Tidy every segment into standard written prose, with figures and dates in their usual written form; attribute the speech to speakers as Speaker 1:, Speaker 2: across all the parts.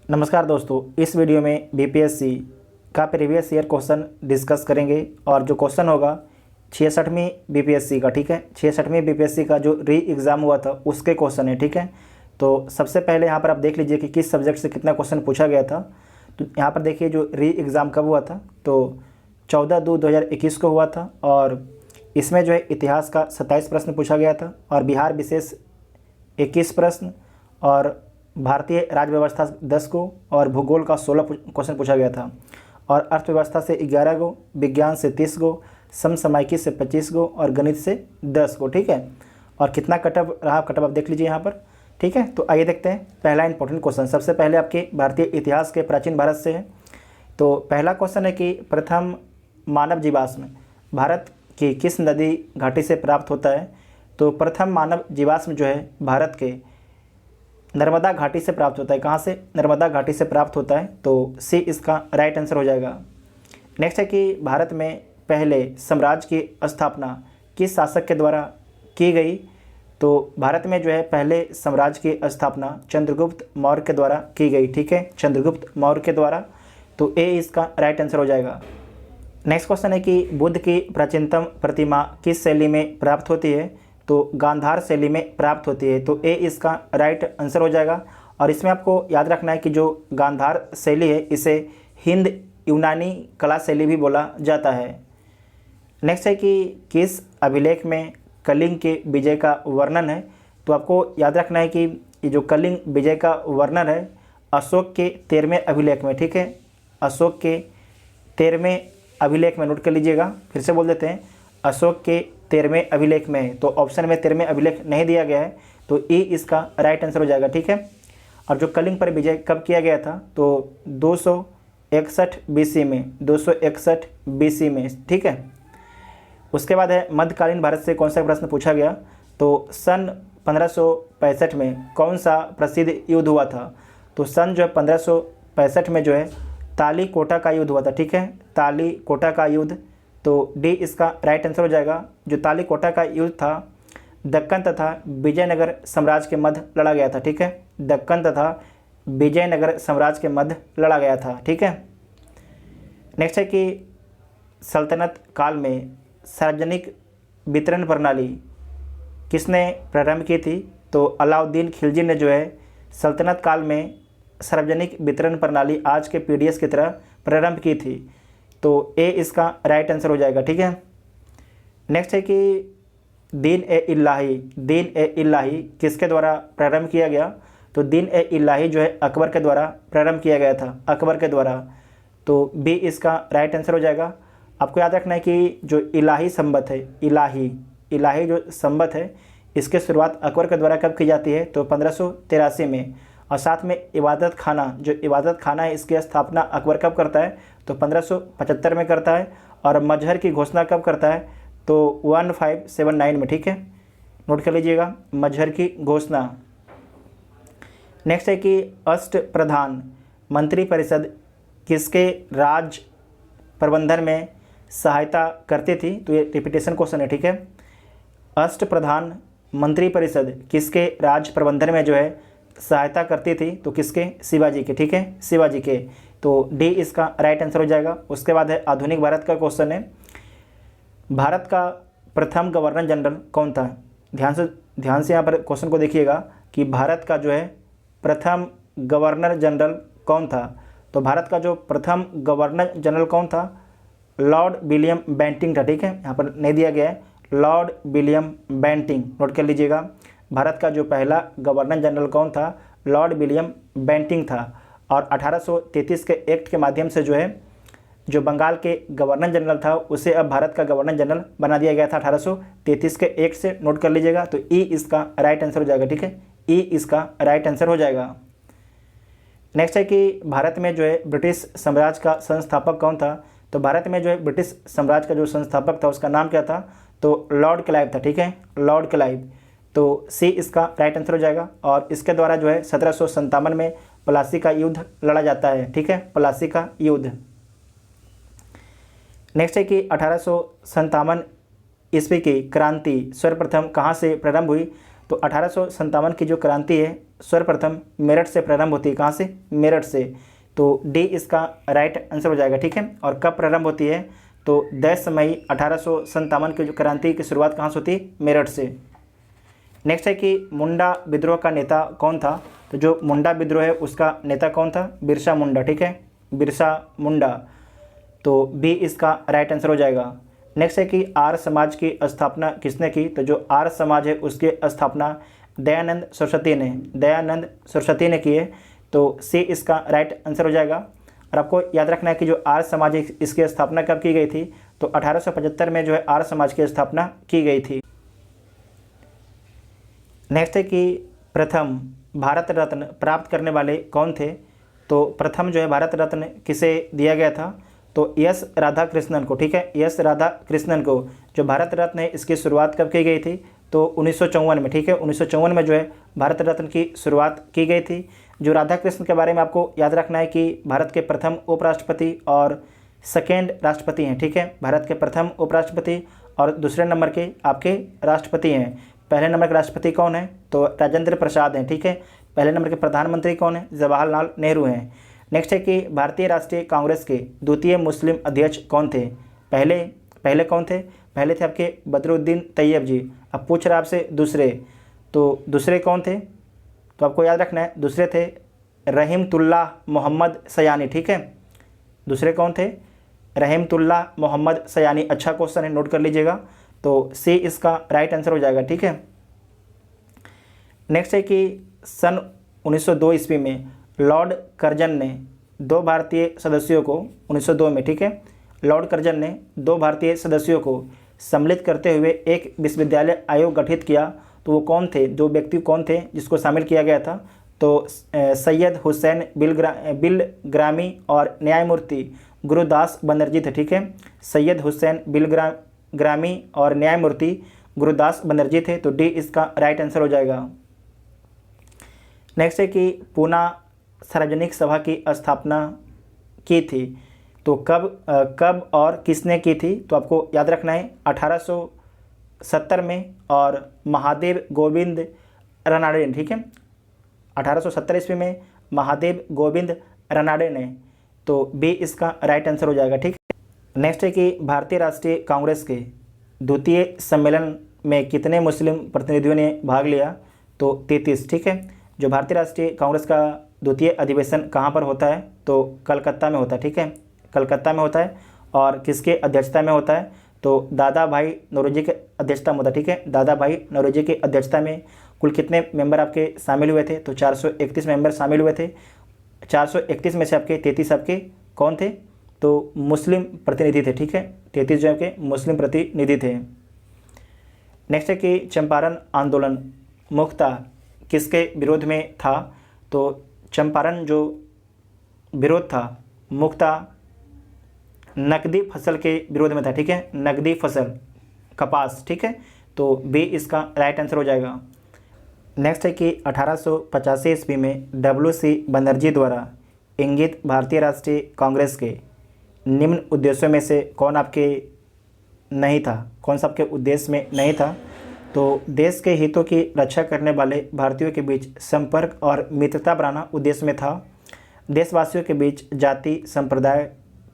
Speaker 1: नमस्कार दोस्तों, इस वीडियो में बीपीएससी का प्रीवियस ईयर क्वेश्चन डिस्कस करेंगे और जो क्वेश्चन होगा 66वीं बीपीएससी का। ठीक है, 66वीं बीपीएससी का जो री एग्ज़ाम हुआ था उसके क्वेश्चन है। ठीक है, तो सबसे पहले यहाँ पर आप देख लीजिए कि किस सब्जेक्ट से कितना क्वेश्चन पूछा गया था। तो यहाँ पर देखिए जो री एग्ज़ाम कब हुआ था, तो 14/2/2021 को हुआ था और इसमें जो है इतिहास का 27 प्रश्न पूछा गया था और बिहार विशेष 21 प्रश्न और भारतीय राज्य व्यवस्था 10 को और भूगोल का 16 क्वेश्चन पूछा गया था और अर्थव्यवस्था से 11 गो, विज्ञान से 30 गो, समसामयिकी से 25 गो और गणित से 10 गो। ठीक है, और कितना कटअप रहा, कटअप आप देख लीजिए यहाँ पर। ठीक है, तो आइए देखते हैं पहला इंपॉर्टेंट क्वेश्चन। सबसे पहले आपके भारतीय इतिहास के प्राचीन भारत से है। तो पहला क्वेश्चन है कि प्रथम मानव जीवाश्म भारत की किस नदी घाटी से प्राप्त होता है। तो प्रथम मानव जीवाश्म जो है भारत के नर्मदा घाटी से प्राप्त होता है। कहाँ से? नर्मदा घाटी से प्राप्त होता है, तो सी इसका राइट आंसर हो जाएगा। नेक्स्ट है कि भारत में पहले साम्राज्य की स्थापना किस शासक के द्वारा की गई। तो भारत में जो है पहले साम्राज्य की स्थापना चंद्रगुप्त मौर्य के द्वारा की गई। ठीक है, चंद्रगुप्त मौर्य के द्वारा, तो ए इसका राइट आंसर हो जाएगा। नेक्स्ट क्वेश्चन है कि बुद्ध की प्राचीनतम प्रतिमा किस शैली में प्राप्त होती है। तो गांधार शैली में प्राप्त होती है, तो ए इसका राइट आंसर हो जाएगा। और इसमें आपको याद रखना है कि जो गांधार शैली है इसे हिंद यूनानी कला शैली भी बोला जाता है। नेक्स्ट है कि किस अभिलेख में कलिंग के विजय का वर्णन है। तो आपको याद रखना है कि ये जो कलिंग विजय का वर्णन है अशोक के 13वें अभिलेख में। ठीक है, अशोक के 13वें अभिलेख में, नोट कर लीजिएगा, फिर से बोल देते हैं, अशोक के 13वें अभिलेख में है। तो ऑप्शन में 13वें अभिलेख नहीं दिया गया है, तो ई इसका राइट आंसर हो जाएगा। ठीक है, और जो कलिंग पर विजय कब किया गया था, तो 261 बीसी में, 261 बीसी में। ठीक है, उसके बाद है मध्यकालीन भारत से कौन सा प्रश्न पूछा गया। तो सन 1565 में कौन सा प्रसिद्ध युद्ध हुआ था। तो सन जो है 1565 में जो है ताली कोटा का युद्ध हुआ था। ठीक है, ताली कोटा का युद्ध, तो डी इसका राइट आंसर हो जाएगा। जो ताली कोटा का युद्ध था दक्कन तथा विजयनगर साम्राज्य के मध्य लड़ा गया था। ठीक है, दक्कन तथा विजयनगर साम्राज्य के मध्य लड़ा गया था। ठीक है, नेक्स्ट है कि सल्तनत काल में सार्वजनिक वितरण प्रणाली किसने प्रारंभ की थी। तो अलाउद्दीन खिलजी ने जो है सल्तनत काल में सार्वजनिक वितरण प्रणाली आज के पीडीएस की तरह प्रारंभ की थी, तो ए इसका राइट आंसर हो जाएगा। ठीक है, नेक्स्ट है कि दीन ए इलाही किसके द्वारा प्रारंभ किया गया। तो दीन ए इलाही जो है अकबर के द्वारा प्रारंभ किया गया था, अकबर के द्वारा, तो बी इसका राइट आंसर हो जाएगा। आपको याद रखना है कि जो इलाही संबत है, इलाही जो संबत है इसकी शुरुआत अकबर के द्वारा कब की जाती है। तो 1583 में, और साथ में इबादत खाना, जो इबादत खाना है इसकी स्थापना अकबर कब करता है। तो 1575 में करता है। और मजहर की घोषणा कब करता है। तो 1579 में। ठीक है, नोट कर लीजिएगा, मजहर की घोषणा। नेक्स्ट है कि अष्ट प्रधान मंत्रिपरिषद किसके राज प्रबंधन में सहायता करती थी। तो ये रिपीटेशन क्वेश्चन है। ठीक है, अष्ट प्रधान मंत्रिपरिषद किसके राज प्रबंधन में जो है सहायता करती थी। तो किसके? शिवाजी के। ठीक है, शिवाजी के, तो डी इसका राइट आंसर हो जाएगा। उसके बाद है आधुनिक भारत का क्वेश्चन है, भारत का प्रथम गवर्नर जनरल कौन था। ध्यान से यहाँ पर क्वेश्चन को देखिएगा कि भारत का जो है प्रथम गवर्नर जनरल कौन था। तो भारत का जो प्रथम गवर्नर जनरल कौन था, लॉर्ड विलियम बेंटिंक था। ठीक है, यहाँ पर नहीं दिया गया है, लॉर्ड विलियम बेंटिंक, नोट कर लीजिएगा। भारत का जो पहला गवर्नर जनरल कौन था, लॉर्ड विलियम बेंटिंक था। और 1833 के एक्ट के माध्यम से जो है जो बंगाल के गवर्नर जनरल था उसे अब भारत का गवर्नर जनरल बना दिया गया था 1833 के एक्ट से, नोट कर लीजिएगा। तो ई इसका राइट आंसर हो जाएगा। ठीक है, ई इसका राइट आंसर हो जाएगा। नेक्स्ट है कि भारत में जो है ब्रिटिश साम्राज्य का संस्थापक कौन था। तो भारत में जो है ब्रिटिश साम्राज्य का जो संस्थापक था उसका नाम क्या था। तो लॉर्ड क्लाइव था। ठीक है, लॉर्ड क्लाइव, तो सी इसका राइट आंसर हो जाएगा। और इसके द्वारा जो है 1757 में प्लासी का युद्ध लड़ा जाता है। ठीक है, प्लासी का युद्ध। नेक्स्ट है कि 1857 ईस्वी की क्रांति सर्वप्रथम कहाँ से प्रारंभ हुई। तो 1857 की जो क्रांति है सर्वप्रथम मेरठ से प्रारंभ होती है। कहाँ से? मेरठ से। तो डी इसका राइट आंसर हो जाएगा, ठीक है। और कब प्रारंभ होती है? तो 10 मई 1857 की जो क्रांति की शुरुआत कहाँ से होती है? मेरठ से। नेक्स्ट है कि मुंडा विद्रोह का नेता कौन था? तो जो मुंडा विद्रोह है उसका नेता कौन था? बिरसा मुंडा, ठीक है, बिरसा मुंडा। तो बी इसका राइट आंसर हो जाएगा। नेक्स्ट है कि आर्य समाज की स्थापना किसने की? तो जो आर्य समाज है उसकी स्थापना दयानंद सरस्वती ने की है। तो सी इसका राइट आंसर हो जाएगा। और आपको याद रखना है कि जो आर्य समाज है इसकी स्थापना कब की गई थी? तो 1875 में जो है आर्य समाज की स्थापना की गई थी। नेक्स्ट है कि प्रथम भारत रत्न प्राप्त करने वाले कौन थे? तो प्रथम जो है भारत रत्न किसे दिया गया था? तो एस राधाकृष्णन को, ठीक है, एस राधाकृष्णन को। जो भारत रत्न है इसकी शुरुआत कब की गई थी? तो 1954 में, ठीक है, 1954 में जो है भारत रत्न की शुरुआत की गई थी। जो राधाकृष्णन के बारे में आपको याद रखना है कि भारत के प्रथम उपराष्ट्रपति और सेकेंड राष्ट्रपति हैं, ठीक है। भारत के प्रथम उपराष्ट्रपति और दूसरे नंबर के आपके राष्ट्रपति हैं। पहले नंबर के राष्ट्रपति कौन है? तो राजेंद्र प्रसाद हैं, ठीक है। पहले नंबर के प्रधानमंत्री कौन है? जवाहरलाल नेहरू हैं। नेक्स्ट है कि भारतीय राष्ट्रीय कांग्रेस के द्वितीय मुस्लिम अध्यक्ष कौन थे? पहले कौन थे? पहले थे आपके बदरुद्दीन तैयब जी। अब पूछ रहा आपसे दूसरे, तो दूसरे कौन थे? तो आपको याद रखना है, दूसरे थे रहीमतुल्लाह मोहम्मद सयानी, ठीक है। दूसरे कौन थे? रहीमतुल्लाह मोहम्मद सयानी। अच्छा क्वेश्चन है, नोट कर लीजिएगा। तो सी इसका राइट आंसर हो जाएगा, ठीक है। नेक्स्ट है कि सन 1902 ईस्वी में लॉर्ड कर्जन ने 2 भारतीय सदस्यों को 1902 में, ठीक है, लॉर्ड कर्जन ने 2 भारतीय सदस्यों को सम्मिलित करते हुए एक विश्वविद्यालय आयोग गठित किया। तो वो कौन थे? 2 व्यक्ति कौन थे जिसको शामिल किया गया था? तो सैयद हुसैन बिलग्रामी और न्यायमूर्ति गुरुदास बनर्जी थे, ठीक है। सैयद हुसैन बिलग्रामी और न्यायमूर्ति गुरुदास बनर्जी थे। तो डी इसका राइट आंसर हो जाएगा। नेक्स्ट है कि पूना सार्वजनिक सभा की स्थापना की थी। तो कब और किसने की थी? तो आपको याद रखना है 1870 में और महादेव गोविंद रानडे ने, ठीक है, 1870 ईस्वी में महादेव गोविंद रानडे ने। तो बी इसका राइट आंसर हो जाएगा, ठीक है। नेक्स्ट है कि भारतीय राष्ट्रीय कांग्रेस के द्वितीय सम्मेलन में कितने मुस्लिम प्रतिनिधियों ने भाग लिया? तो 33, ठीक है। जो भारतीय राष्ट्रीय कांग्रेस का द्वितीय अधिवेशन कहाँ पर होता है? तो कलकत्ता में होता है, ठीक है, कलकत्ता में होता है। और किसके अध्यक्षता में होता है? तो दादा भाई नौरोजी के अध्यक्षता में होता है, ठीक है। दादा भाई नौरोजी की अध्यक्षता में कुल कितने मेंबर आपके शामिल हुए थे? तो 431 मेंबर शामिल हुए थे। 431 में से आपके 33 आपके कौन थे? तो मुस्लिम प्रतिनिधि थे, ठीक है, 33 जो आपके मुस्लिम प्रतिनिधि थे। नेक्स्ट है कि चंपारण आंदोलन मुख्यतः किसके विरोध में था? तो चंपारण जो विरोध था मुख्यतः नकदी फसल के विरोध में था, ठीक है, नकदी फसल कपास, ठीक है। तो बी इसका राइट आंसर हो जाएगा। नेक्स्ट है कि 1885 ईस्वी में WC बनर्जी द्वारा इंगित भारतीय राष्ट्रीय कांग्रेस के निम्न उद्देश्यों में से कौन आपके नहीं था? कौन सा आपके उद्देश्य में नहीं था? तो देश के हितों की रक्षा करने वाले भारतीयों के बीच संपर्क और मित्रता बढ़ाना उद्देश्य में था। देशवासियों के बीच जाति, संप्रदाय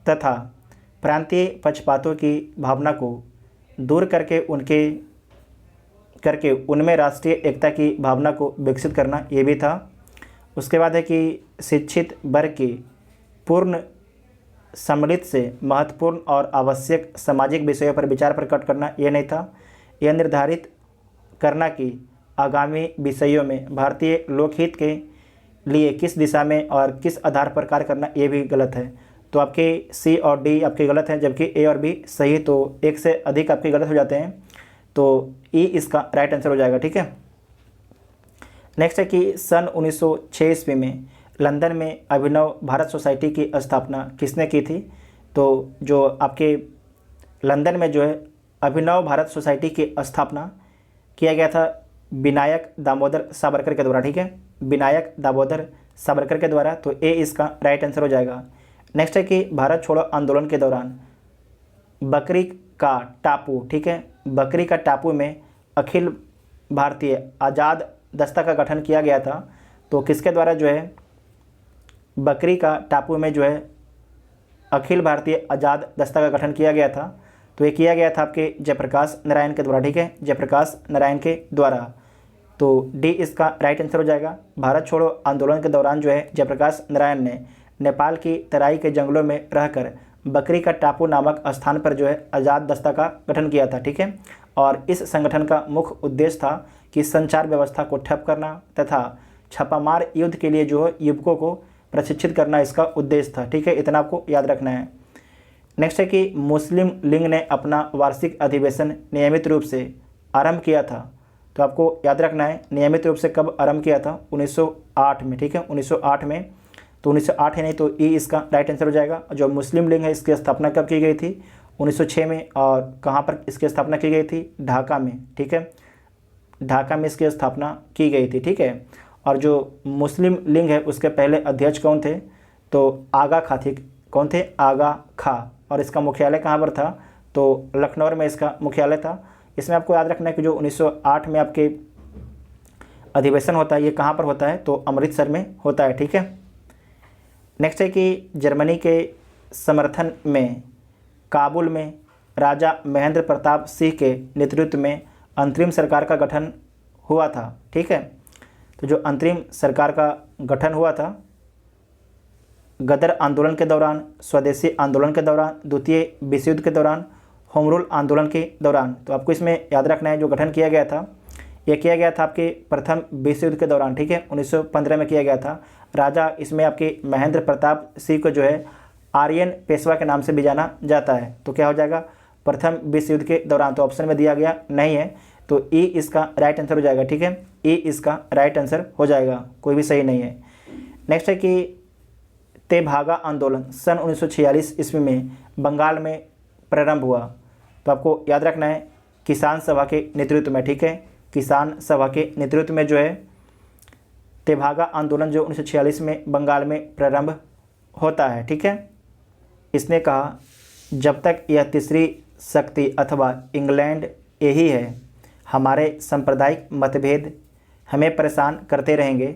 Speaker 1: तथा प्रांतीय पक्षपातों की भावना को दूर करके उनमें राष्ट्रीय एकता की भावना को विकसित करना ये भी था। उसके बाद है कि शिक्षित वर्ग की पूर्ण सम्मिलित से महत्वपूर्ण और आवश्यक सामाजिक विषयों पर विचार प्रकट करना ये नहीं था। यह निर्धारित करना कि आगामी विषयों में भारतीय लोकहित के लिए किस दिशा में और किस आधार पर कार्य करना ये भी गलत है। तो आपके सी और डी आपके गलत हैं, जबकि ए और बी सही। तो एक से अधिक आपके गलत हो जाते हैं। तो ई इसका राइट आंसर हो जाएगा, ठीक है। नेक्स्ट है कि सन 1906 ईस्वी में लंदन में अभिनव भारत सोसाइटी की स्थापना किसने की थी? तो जो आपके लंदन में जो है अभिनव भारत सोसाइटी की स्थापना किया गया था विनायक दामोदर सावरकर के द्वारा, ठीक है, विनायक दामोदर सावरकर के द्वारा। तो ए इसका राइट आंसर हो जाएगा। नेक्स्ट है कि भारत छोड़ो आंदोलन के दौरान बकरी का टापू, ठीक है, बकरी का टापू में अखिल भारतीय आज़ाद दस्ता का गठन किया गया था। तो किसके द्वारा जो है बकरी का टापू में जो है अखिल भारतीय आज़ाद दस्ता का गठन किया गया था? तो ये किया गया था आपके जयप्रकाश नारायण के द्वारा, ठीक है, जयप्रकाश नारायण के द्वारा। तो डी इसका राइट आंसर हो जाएगा। भारत छोड़ो आंदोलन के दौरान जो है जयप्रकाश नारायण ने नेपाल की तराई के जंगलों में रहकर बकरी का टापू नामक स्थान पर जो है आज़ाद दस्ता का गठन किया था, ठीक है। और इस संगठन का मुख्य उद्देश्य था कि संचार व्यवस्था को ठप करना तथा छापामार युद्ध के लिए जो है युवकों को प्रशिक्षित करना इसका उद्देश्य था, ठीक है। इतना आपको याद रखना है। नेक्स्ट है कि मुस्लिम लीग ने अपना वार्षिक अधिवेशन नियमित रूप से आरंभ किया था। तो आपको याद रखना है नियमित रूप से कब आरंभ किया था? 1908 में, ठीक है, 1908 में। तो 1908 है नहीं तो ई इसका राइट आंसर हो जाएगा। जो मुस्लिम लीग है इसकी स्थापना कब की गई थी? 1906 में। और कहाँ पर इसकी स्थापना की गई थी? ढाका में, ठीक है, ढाका में इसकी स्थापना की गई थी, ठीक है। और जो मुस्लिम लीग है उसके पहले अध्यक्ष कौन थे? तो आगा खा थे। कौन थे? आगा खा। और इसका मुख्यालय कहाँ पर था? तो लखनऊ में इसका मुख्यालय था। इसमें आपको याद रखना है कि जो 1908 में आपके अधिवेशन होता है ये कहाँ पर होता है? तो अमृतसर में होता है, ठीक है। नेक्स्ट है कि जर्मनी के समर्थन में काबुल में राजा महेंद्र प्रताप सिंह के नेतृत्व में अंतरिम सरकार का गठन हुआ था, ठीक है। तो जो अंतरिम सरकार का गठन हुआ था गदर आंदोलन के दौरान, स्वदेशी आंदोलन के दौरान, द्वितीय विश्व युद्ध के दौरान, होम रूल आंदोलन के दौरान। तो आपको इसमें याद रखना है जो गठन किया गया था ये किया गया था आपके प्रथम विश्व युद्ध के दौरान, ठीक है, 1915 में किया गया था। राजा इसमें आपके महेंद्र प्रताप सिंह को जो है आर्यन पेशवा के नाम से भी जाना जाता है। तो क्या हो जाएगा? प्रथम विश्व युद्ध के दौरान। तो ऑप्शन में दिया गया नहीं है, तो ई इसका राइट आंसर हो जाएगा, ठीक है, ई इसका राइट आंसर हो जाएगा, कोई भी सही नहीं है। नेक्स्ट है कि तेभागा आंदोलन सन 1946 ईस्वी में बंगाल में प्रारंभ हुआ। तो आपको याद रखना है किसान सभा के नेतृत्व में, ठीक है, किसान सभा के नेतृत्व में जो है तेभागा आंदोलन जो 1946 में बंगाल में प्रारंभ होता है, ठीक है। इसने कहा जब तक यह तीसरी शक्ति अथवा इंग्लैंड यही है हमारे सांप्रदायिक मतभेद हमें परेशान करते रहेंगे।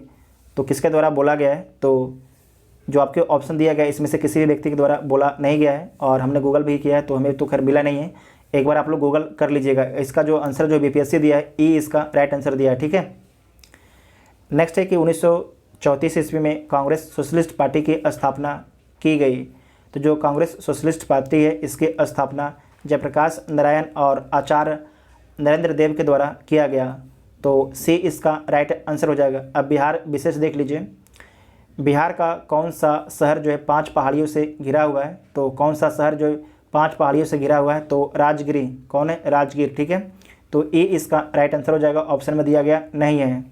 Speaker 1: तो किसके द्वारा बोला गया है? तो जो आपके ऑप्शन दिया गया है इसमें से किसी भी व्यक्ति के द्वारा बोला नहीं गया है और हमने गूगल भी किया है तो हमें तो खैर मिला नहीं है। एक बार आप लोग गूगल कर लीजिएगा। इसका जो आंसर जो बीपीएससी दिया है ई इसका राइट आंसर दिया है, ठीक है। नेक्स्ट है कि 1934 ईस्वी में कांग्रेस सोशलिस्ट पार्टी की स्थापना की गई। तो जो कांग्रेस सोशलिस्ट पार्टी है इसकी स्थापना जयप्रकाश नारायण और आचार्य नरेंद्र देव के द्वारा किया गया। तो सी इसका राइट आंसर हो जाएगा। अब बिहार विशेष देख लीजिए। बिहार का कौन सा शहर जो है 5 पहाड़ियों से घिरा हुआ है? तो कौन सा शहर जो है 5 पहाड़ियों से घिरा हुआ है? तो राजगिरी। कौन है? राजगीर, ठीक है। तो ई इसका राइट आंसर हो जाएगा, ऑप्शन में दिया गया नहीं है।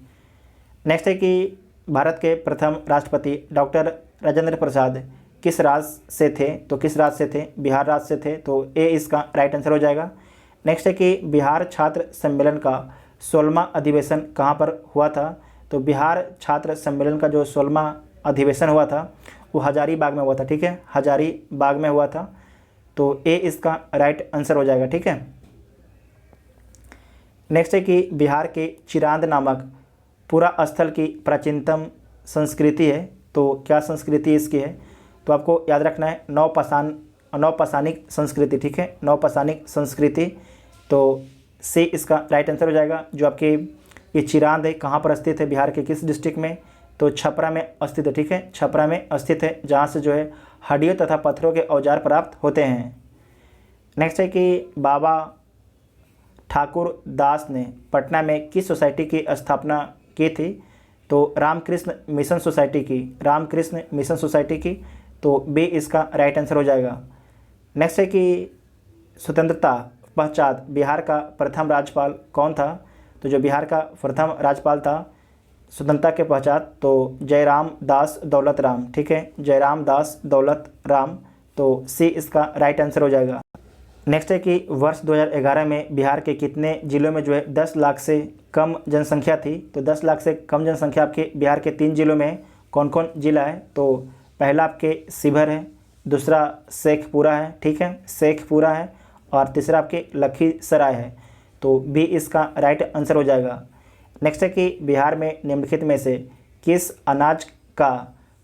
Speaker 1: नेक्स्ट है कि भारत के प्रथम राष्ट्रपति डॉक्टर राजेंद्र प्रसाद किस राज्य से थे? तो किस राज्य से थे? बिहार राज्य से थे। तो ए इसका राइट आंसर हो जाएगा। नेक्स्ट है कि बिहार छात्र सम्मेलन का 16वां अधिवेशन कहाँ पर हुआ था? तो बिहार छात्र सम्मेलन का जो 16वां अधिवेशन हुआ था वो हजारीबाग में हुआ था, ठीक है, हजारीबाग में हुआ था। तो ए इसका राइट आंसर हो जाएगा, ठीक है। नेक्स्ट है कि बिहार के चिरांद नामक पूरा स्थल की प्राचीनतम संस्कृति है। तो क्या संस्कृति इसकी है? तो आपको याद रखना है नौपाषाणिक संस्कृति, ठीक है, नौपाषाणिक संस्कृति। तो सी इसका राइट आंसर हो जाएगा। जो आपके ये चिरांद है कहाँ पर स्थित है? बिहार के किस डिस्ट्रिक्ट में? तो छपरा में स्थित है, ठीक है, छपरा में स्थित है, जहाँ से जो है हड्डियों तथा पत्थरों के औजार प्राप्त होते हैं। नेक्स्ट है कि बाबा ठाकुर दास ने पटना में किस सोसाइटी की स्थापना की थी? तो रामकृष्ण मिशन सोसाइटी की, रामकृष्ण मिशन सोसाइटी की। तो बी इसका राइट आंसर हो जाएगा। नेक्स्ट है कि स्वतंत्रता पश्चात बिहार का प्रथम राज्यपाल कौन था? तो जो बिहार का प्रथम राज्यपाल था स्वतंत्रता के पश्चात तो जयराम दास दौलत राम, ठीक है, जयराम दास दौलत राम। तो सी इसका राइट आंसर हो जाएगा। नेक्स्ट है कि वर्ष 2011 में बिहार के कितने जिलों में जो है 10 लाख से कम जनसंख्या थी? तो 10 लाख से कम जनसंख्या आपके बिहार के 3 जिलों में कौन कौन जिला है? तो पहला आपके शिवहर है, दूसरा शेखपुरा है, ठीक है, शेखपुरा है, और तीसरा आपके लखीसराय है। तो बी इसका राइट आंसर हो जाएगा। नेक्स्ट है कि बिहार में निम्नलिखित में से किस अनाज का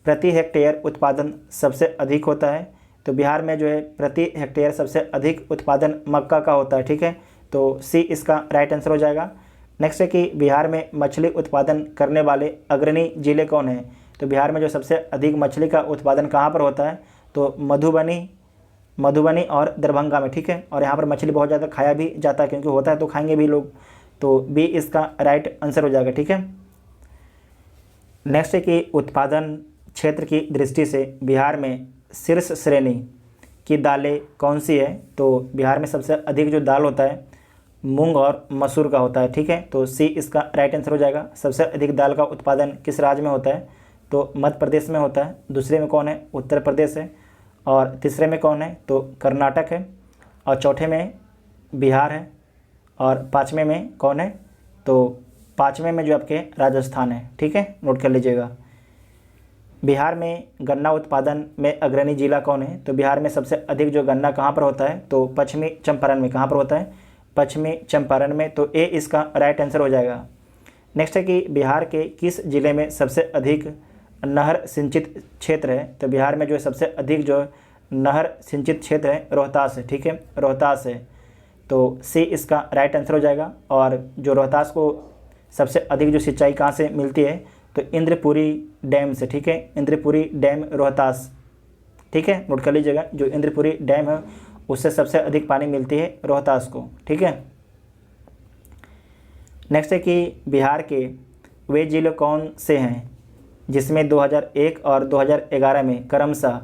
Speaker 1: प्रति हेक्टेयर उत्पादन सबसे अधिक होता है? तो बिहार में जो है प्रति हेक्टेयर सबसे अधिक उत्पादन मक्का का होता है, ठीक है। तो सी इसका राइट आंसर हो जाएगा। नेक्स्ट है कि बिहार में मछली उत्पादन करने वाले अग्रणी जिले कौन हैं? तो बिहार में जो सबसे अधिक मछली का उत्पादन कहाँ पर होता है? तो मधुबनी और दरभंगा में, ठीक है। और यहाँ पर मछली बहुत ज़्यादा खाया भी जाता है, क्योंकि होता है तो खाएंगे भी लोग। तो बी इसका राइट आंसर हो जाएगा, ठीक है। नेक्स्ट है कि उत्पादन क्षेत्र की दृष्टि से बिहार में शीर्ष श्रेणी की दालें कौन सी है? तो बिहार में सबसे अधिक जो दाल होता है मूंग और मसूर का होता है, ठीक है। तो सी इसका राइट आंसर हो जाएगा। सबसे अधिक दाल का उत्पादन किस राज्य में होता है? तो मध्य प्रदेश में होता है। दूसरे में कौन है? उत्तर प्रदेश है। और तीसरे में कौन है? तो कर्नाटक है। और चौथे में बिहार है। और पाँचवें में कौन है? तो पाँचवें में जो आपके राजस्थान है, ठीक है, नोट कर लीजिएगा। बिहार में गन्ना उत्पादन में अग्रणी जिला कौन है? तो बिहार में सबसे अधिक जो गन्ना कहाँ पर होता है? तो पश्चिमी चंपारण में। कहाँ पर होता है? पश्चिमी चंपारण में। तो ए इसका राइट आंसर हो जाएगा। नेक्स्ट है कि बिहार के किस जिले में सबसे अधिक नहर सिंचित क्षेत्र है? तो बिहार में जो है सबसे अधिक जो नहर सिंचित क्षेत्र है रोहतास है, ठीक है, रोहतास है। तो सी इसका राइट आंसर हो जाएगा। और जो रोहतास को सबसे अधिक जो सिंचाई कहाँ से मिलती है? तो इंद्रपुरी डैम से, ठीक है, इंद्रपुरी डैम रोहतास, ठीक है, नोट कर लीजिएगा। जो इंद्रपुरी डैम है उससे सबसे अधिक पानी मिलती है रोहतास को, ठीक है। नेक्स्ट है कि बिहार के वे जिले कौन से हैं जिसमें 2001 और 2011 में क्रमशः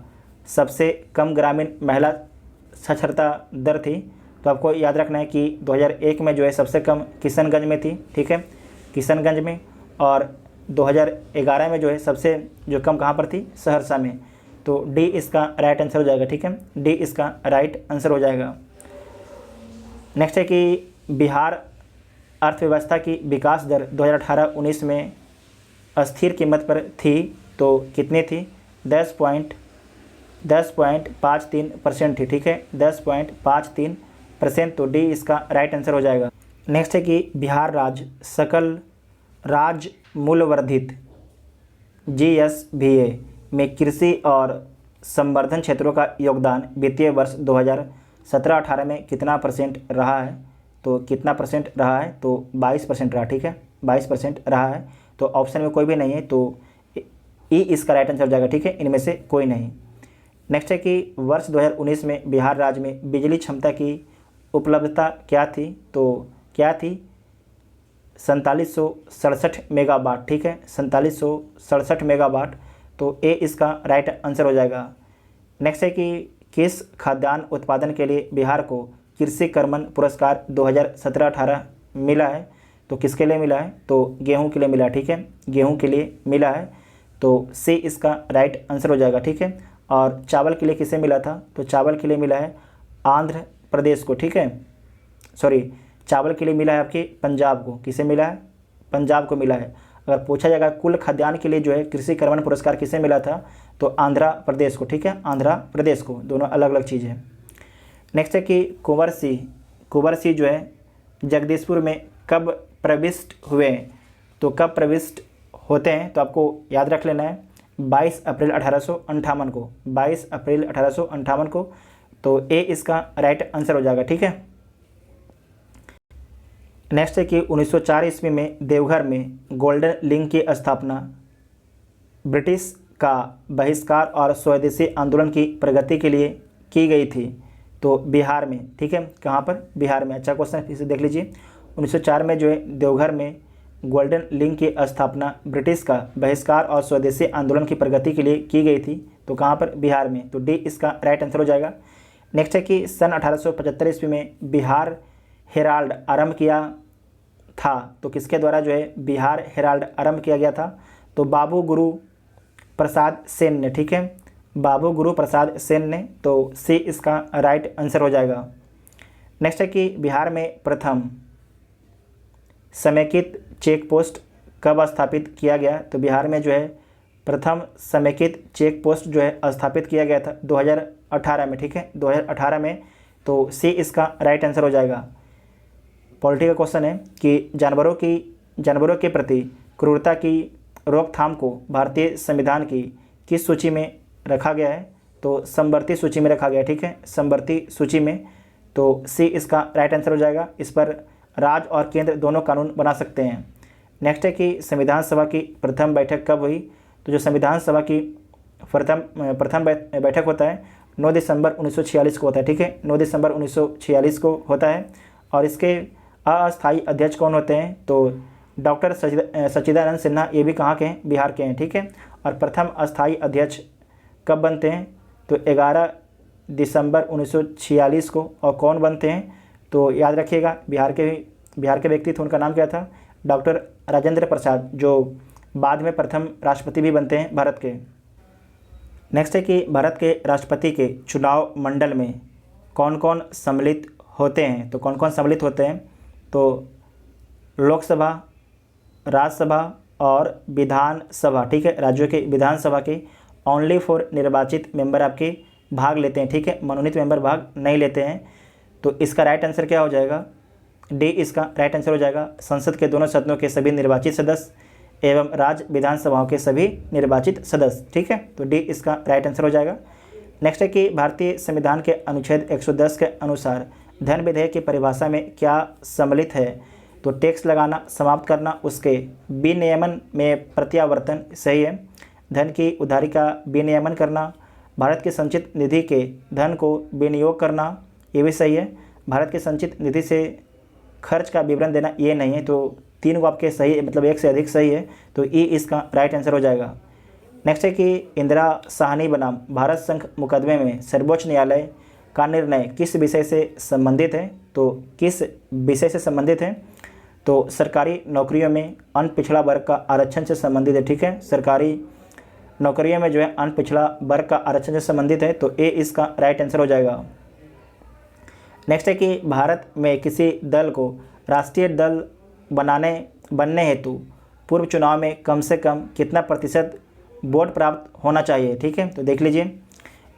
Speaker 1: सबसे कम ग्रामीण महिला साक्षरता दर थी? तो आपको याद रखना है कि 2001 में जो है सबसे कम किशनगंज में थी, ठीक है, किशनगंज में। और 2011 में जो है सबसे जो कम कहाँ पर थी? सहरसा में। तो डी इसका राइट आंसर हो जाएगा, ठीक है, डी इसका राइट आंसर हो जाएगा। नेक्स्ट है कि बिहार अर्थव्यवस्था की विकास दर 2018-19 में अस्थिर कीमत पर थी, तो कितनी थी? 10.53% थी, ठीक है, 10.53%। तो डी इसका राइट आंसर हो जाएगा। नेक्स्ट है कि बिहार राज्य सकल राज्य मूल्यवर्धित GSVA में कृषि और संवर्धन क्षेत्रों का योगदान वित्तीय वर्ष 2017-18 में कितना परसेंट रहा है? तो कितना परसेंट रहा है? तो 22% रहा, ठीक है, 22% रहा है। तो ऑप्शन में कोई भी नहीं है, तो ई इसका राइट आंसर हो जाएगा, ठीक है, इनमें से कोई नहीं। नेक्स्ट है कि वर्ष 2019 में बिहार राज्य में बिजली क्षमता की उपलब्धता क्या थी? तो क्या थी? 4767 मेगावाट, ठीक है, 4767 मेगावाट। तो ए इसका राइट आंसर हो जाएगा। नेक्स्ट है कि किस खाद्यान्न उत्पादन के लिए बिहार को कृषि कर्मण पुरस्कार 2017-18 मिला है? तो किसके लिए मिला है? तो गेहूं के लिए मिला है, ठीक है, गेहूं के लिए मिला है। तो सी इसका राइट आंसर हो जाएगा, ठीक है। और चावल के लिए किसे मिला था? तो चावल के लिए मिला है आंध्र प्रदेश को, ठीक है, सॉरी, चावल के लिए मिला है आपके पंजाब को। किसे मिला है? पंजाब को मिला है। अगर पूछा जाएगा कुल खाद्यान्न के लिए जो है कृषि कर्मण पुरस्कार किसे मिला था? तो आंध्र प्रदेश को, ठीक है, आंध्र प्रदेश को। दोनों अलग अलग चीज़ है। नेक्स्ट है कि कुंवर सिंह जो है जगदीशपुर में कब प्रविष्ट हुए? तो कब प्रविष्ट होते हैं? तो आपको याद रख लेना है 22 अप्रैल 1858 को, 22 अप्रैल 1858 को। तो ए इसका राइट आंसर हो जाएगा, ठीक है। नेक्स्ट है कि 1904 ईस्वी में देवघर में गोल्डन लिंक की स्थापना ब्रिटिश का बहिष्कार और स्वदेशी आंदोलन की प्रगति के लिए की गई थी। तो बिहार में, ठीक है, कहाँ पर? बिहार में। अच्छा क्वेश्चन फिर से देख लीजिए। 1904 में जो है देवघर में गोल्डन लिंक की स्थापना ब्रिटिश का बहिष्कार और स्वदेशी आंदोलन की प्रगति के लिए की गई थी। तो कहाँ पर? बिहार में। तो डी इसका राइट आंसर हो जाएगा। नेक्स्ट है कि सन 1875 ईस्वी में बिहार हेराल्ड आरंभ किया था। तो किसके द्वारा जो है बिहार हेराल्ड आरंभ किया गया था? तो बाबू गुरु प्रसाद सेन ने, ठीक है, बाबू गुरु प्रसाद सेन ने। तो सी इसका राइट आंसर हो जाएगा। नेक्स्ट है कि बिहार में प्रथम समेकित चेक पोस्ट कब स्थापित किया गया? तो बिहार में जो है प्रथम समेकित चेक पोस्ट जो है स्थापित किया गया था 2018 में, ठीक है, 2018 में। तो सी इसका राइट आंसर हो जाएगा। पॉलिटी का क्वेश्चन है कि जानवरों के प्रति क्रूरता की रोकथाम को भारतीय संविधान की किस सूची में रखा गया है? तो समवर्ती सूची में रखा गया है, ठीक है, समवर्ती सूची में। तो सी इसका राइट आंसर हो जाएगा। इस पर राज्य और केंद्र दोनों कानून बना सकते हैं। नेक्स्ट है कि संविधान सभा की प्रथम बैठक कब हुई? तो जो संविधान सभा की प्रथम बैठक होता है 9 दिसंबर 1946 को होता है, ठीक है, 9 दिसंबर 1946 को होता है। और इसके अस्थायी अध्यक्ष कौन होते हैं? तो डॉक्टर सच्चिदानंद सिन्हा, ये भी कहाँ के हैं? बिहार के हैं, ठीक है। और प्रथम अस्थायी अध्यक्ष कब बनते हैं? तो 11 दिसंबर 1946 को। और कौन बनते हैं? तो याद रखिएगा, बिहार के व्यक्ति थे, उनका नाम क्या था? डॉक्टर राजेंद्र प्रसाद, जो बाद में प्रथम राष्ट्रपति भी बनते हैं भारत के। नेक्स्ट है कि भारत के राष्ट्रपति के चुनाव मंडल में कौन कौन सम्मिलित होते हैं? तो कौन कौन सम्मिलित होते हैं? तो लोकसभा, राज्यसभा और विधानसभा, ठीक है, राज्यों के विधानसभा के ओनली फॉर निर्वाचित मेंबर आपके भाग लेते हैं, ठीक है, मनोनीत मेंबर भाग नहीं लेते हैं। तो इसका राइट आंसर क्या हो जाएगा? डी इसका राइट आंसर हो जाएगा। संसद के दोनों सदनों के सभी निर्वाचित सदस्य एवं राज्य विधानसभाओं के सभी निर्वाचित सदस्य, ठीक है, तो डी इसका राइट आंसर हो जाएगा। नेक्स्ट है कि भारतीय संविधान के अनुच्छेद 110 के अनुसार धन विधेयक की परिभाषा में क्या सम्मिलित है? तो टैक्स लगाना समाप्त करना, उसके विनियमन में प्रत्यावर्तन सही है। धन की उधारी का विनियमन करना, भारत के संचित निधि के धन को विनियोग करना, ये भी सही है। भारत के संचित निधि से खर्च का विवरण देना, ये नहीं है। तो तीन को आपके सही, मतलब एक से अधिक सही है, तो ई इसका राइट आंसर हो जाएगा। नेक्स्ट है कि इंदिरा साहनी बनाम भारत संघ मुकदमे में सर्वोच्च न्यायालय का निर्णय किस विषय से संबंधित है? तो किस विषय से संबंधित है? तो सरकारी नौकरियों में अन पिछड़ा वर्ग का आरक्षण से संबंधित है, ठीक है, सरकारी नौकरियों में जो है अन पिछड़ा वर्ग का आरक्षण से संबंधित है, तो ए इसका राइट आंसर हो जाएगा। नेक्स्ट है कि भारत में किसी दल को राष्ट्रीय दल बनने हेतु पूर्व चुनाव में कम से कम कितना प्रतिशत वोट प्राप्त होना चाहिए? ठीक है, तो देख लीजिए।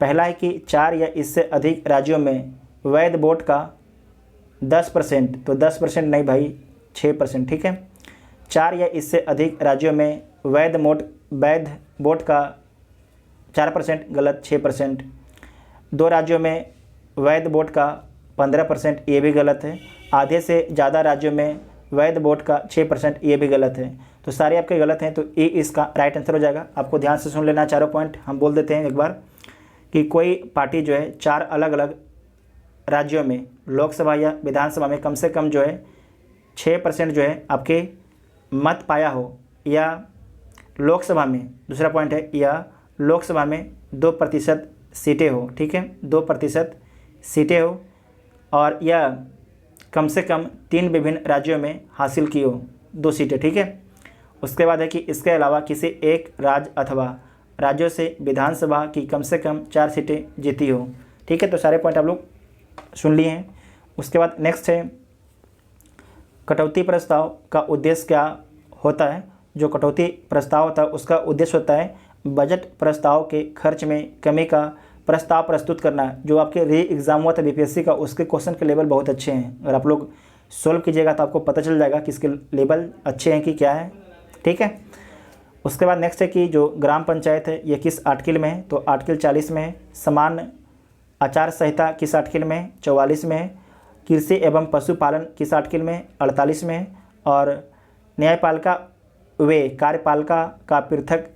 Speaker 1: पहला है कि 4 या इससे अधिक राज्यों में वैध वोट का 10%, तो 10% नहीं भाई, 6%, ठीक है। 4 या इससे अधिक राज्यों में वैध वोट का 4%, गलत, 6%। 2 राज्यों में वैध वोट का 15%, ये भी गलत है। आधे से ज़्यादा राज्यों में वैध वोट का 6%, ये भी गलत है। तो सारे आपके गलत हैं, तो ए इसका राइट आंसर हो जाएगा। आपको ध्यान से सुन लेना, चारों पॉइंट हम बोल देते हैं एक बार, कि कोई पार्टी जो है 4 अलग अलग राज्यों में लोकसभा या विधानसभा में कम से कम जो है 6% जो है आपके मत पाया हो, या लोकसभा में, दूसरा पॉइंट है, या लोकसभा में 2% सीटें हो, ठीक है, 2% सीटें हो, और या कम से कम 3 विभिन्न राज्यों में हासिल की हो 2 सीटें, ठीक है। उसके बाद है कि इसके अलावा किसी एक राज्य अथवा राज्यों से विधानसभा की कम से कम 4 सीटें जीती हो, ठीक है। तो सारे पॉइंट आप लोग सुन लिए हैं। उसके बाद नेक्स्ट है, कटौती प्रस्ताव का उद्देश्य क्या होता है? जो कटौती प्रस्ताव होता है उसका उद्देश्य होता है बजट प्रस्ताव के खर्च में कमी का प्रस्ताव प्रस्तुत करना। जो आपके री एग्ज़ाम हुआ था बीपीएससी का, उसके क्वेश्चन के लेवल बहुत अच्छे हैं। अगर आप लोग सोल्व कीजिएगा तो आपको पता चल जाएगा कि इसके लेवल अच्छे हैं कि क्या है, ठीक है। उसके बाद नेक्स्ट है कि जो ग्राम पंचायत है ये किस आर्टिकल में है? तो आर्टिकल 40 में है। समान आचार संहिता किस आर्टिकल में है? 44 में है। कृषि एवं पशुपालन किस आर्टिकल में? 48 में है। और न्यायपालिका वे कार्यपालिका का पृथक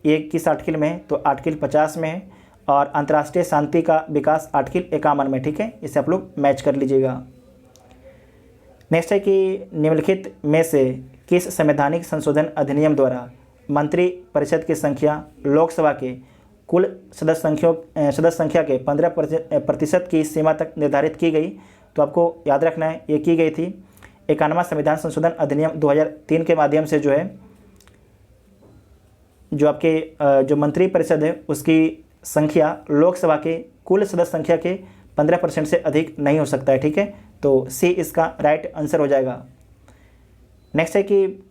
Speaker 1: ये किस आर्टिकल में है? तो आर्टिकल 50 में है। और अंतर्राष्ट्रीय शांति का विकास आर्टिकल 51 में, ठीक है। इसे आप लोग मैच कर लीजिएगा। नेक्स्ट है कि निम्नलिखित में से किस संवैधानिक संशोधन अधिनियम द्वारा मंत्री परिषद की संख्या लोकसभा के कुल सदस्य संख्या के 15% की सीमा तक निर्धारित की गई? तो आपको याद रखना है ये की गई थी 51वां संविधान संशोधन अधिनियम 2003 के माध्यम से जो है, जो आपके जो मंत्री परिषद है उसकी संख्या लोकसभा के कुल सदस्य संख्या के 15% से अधिक नहीं हो सकता है, ठीक है। तो सी इसका राइट आंसर हो जाएगा। नेक्स्ट है कि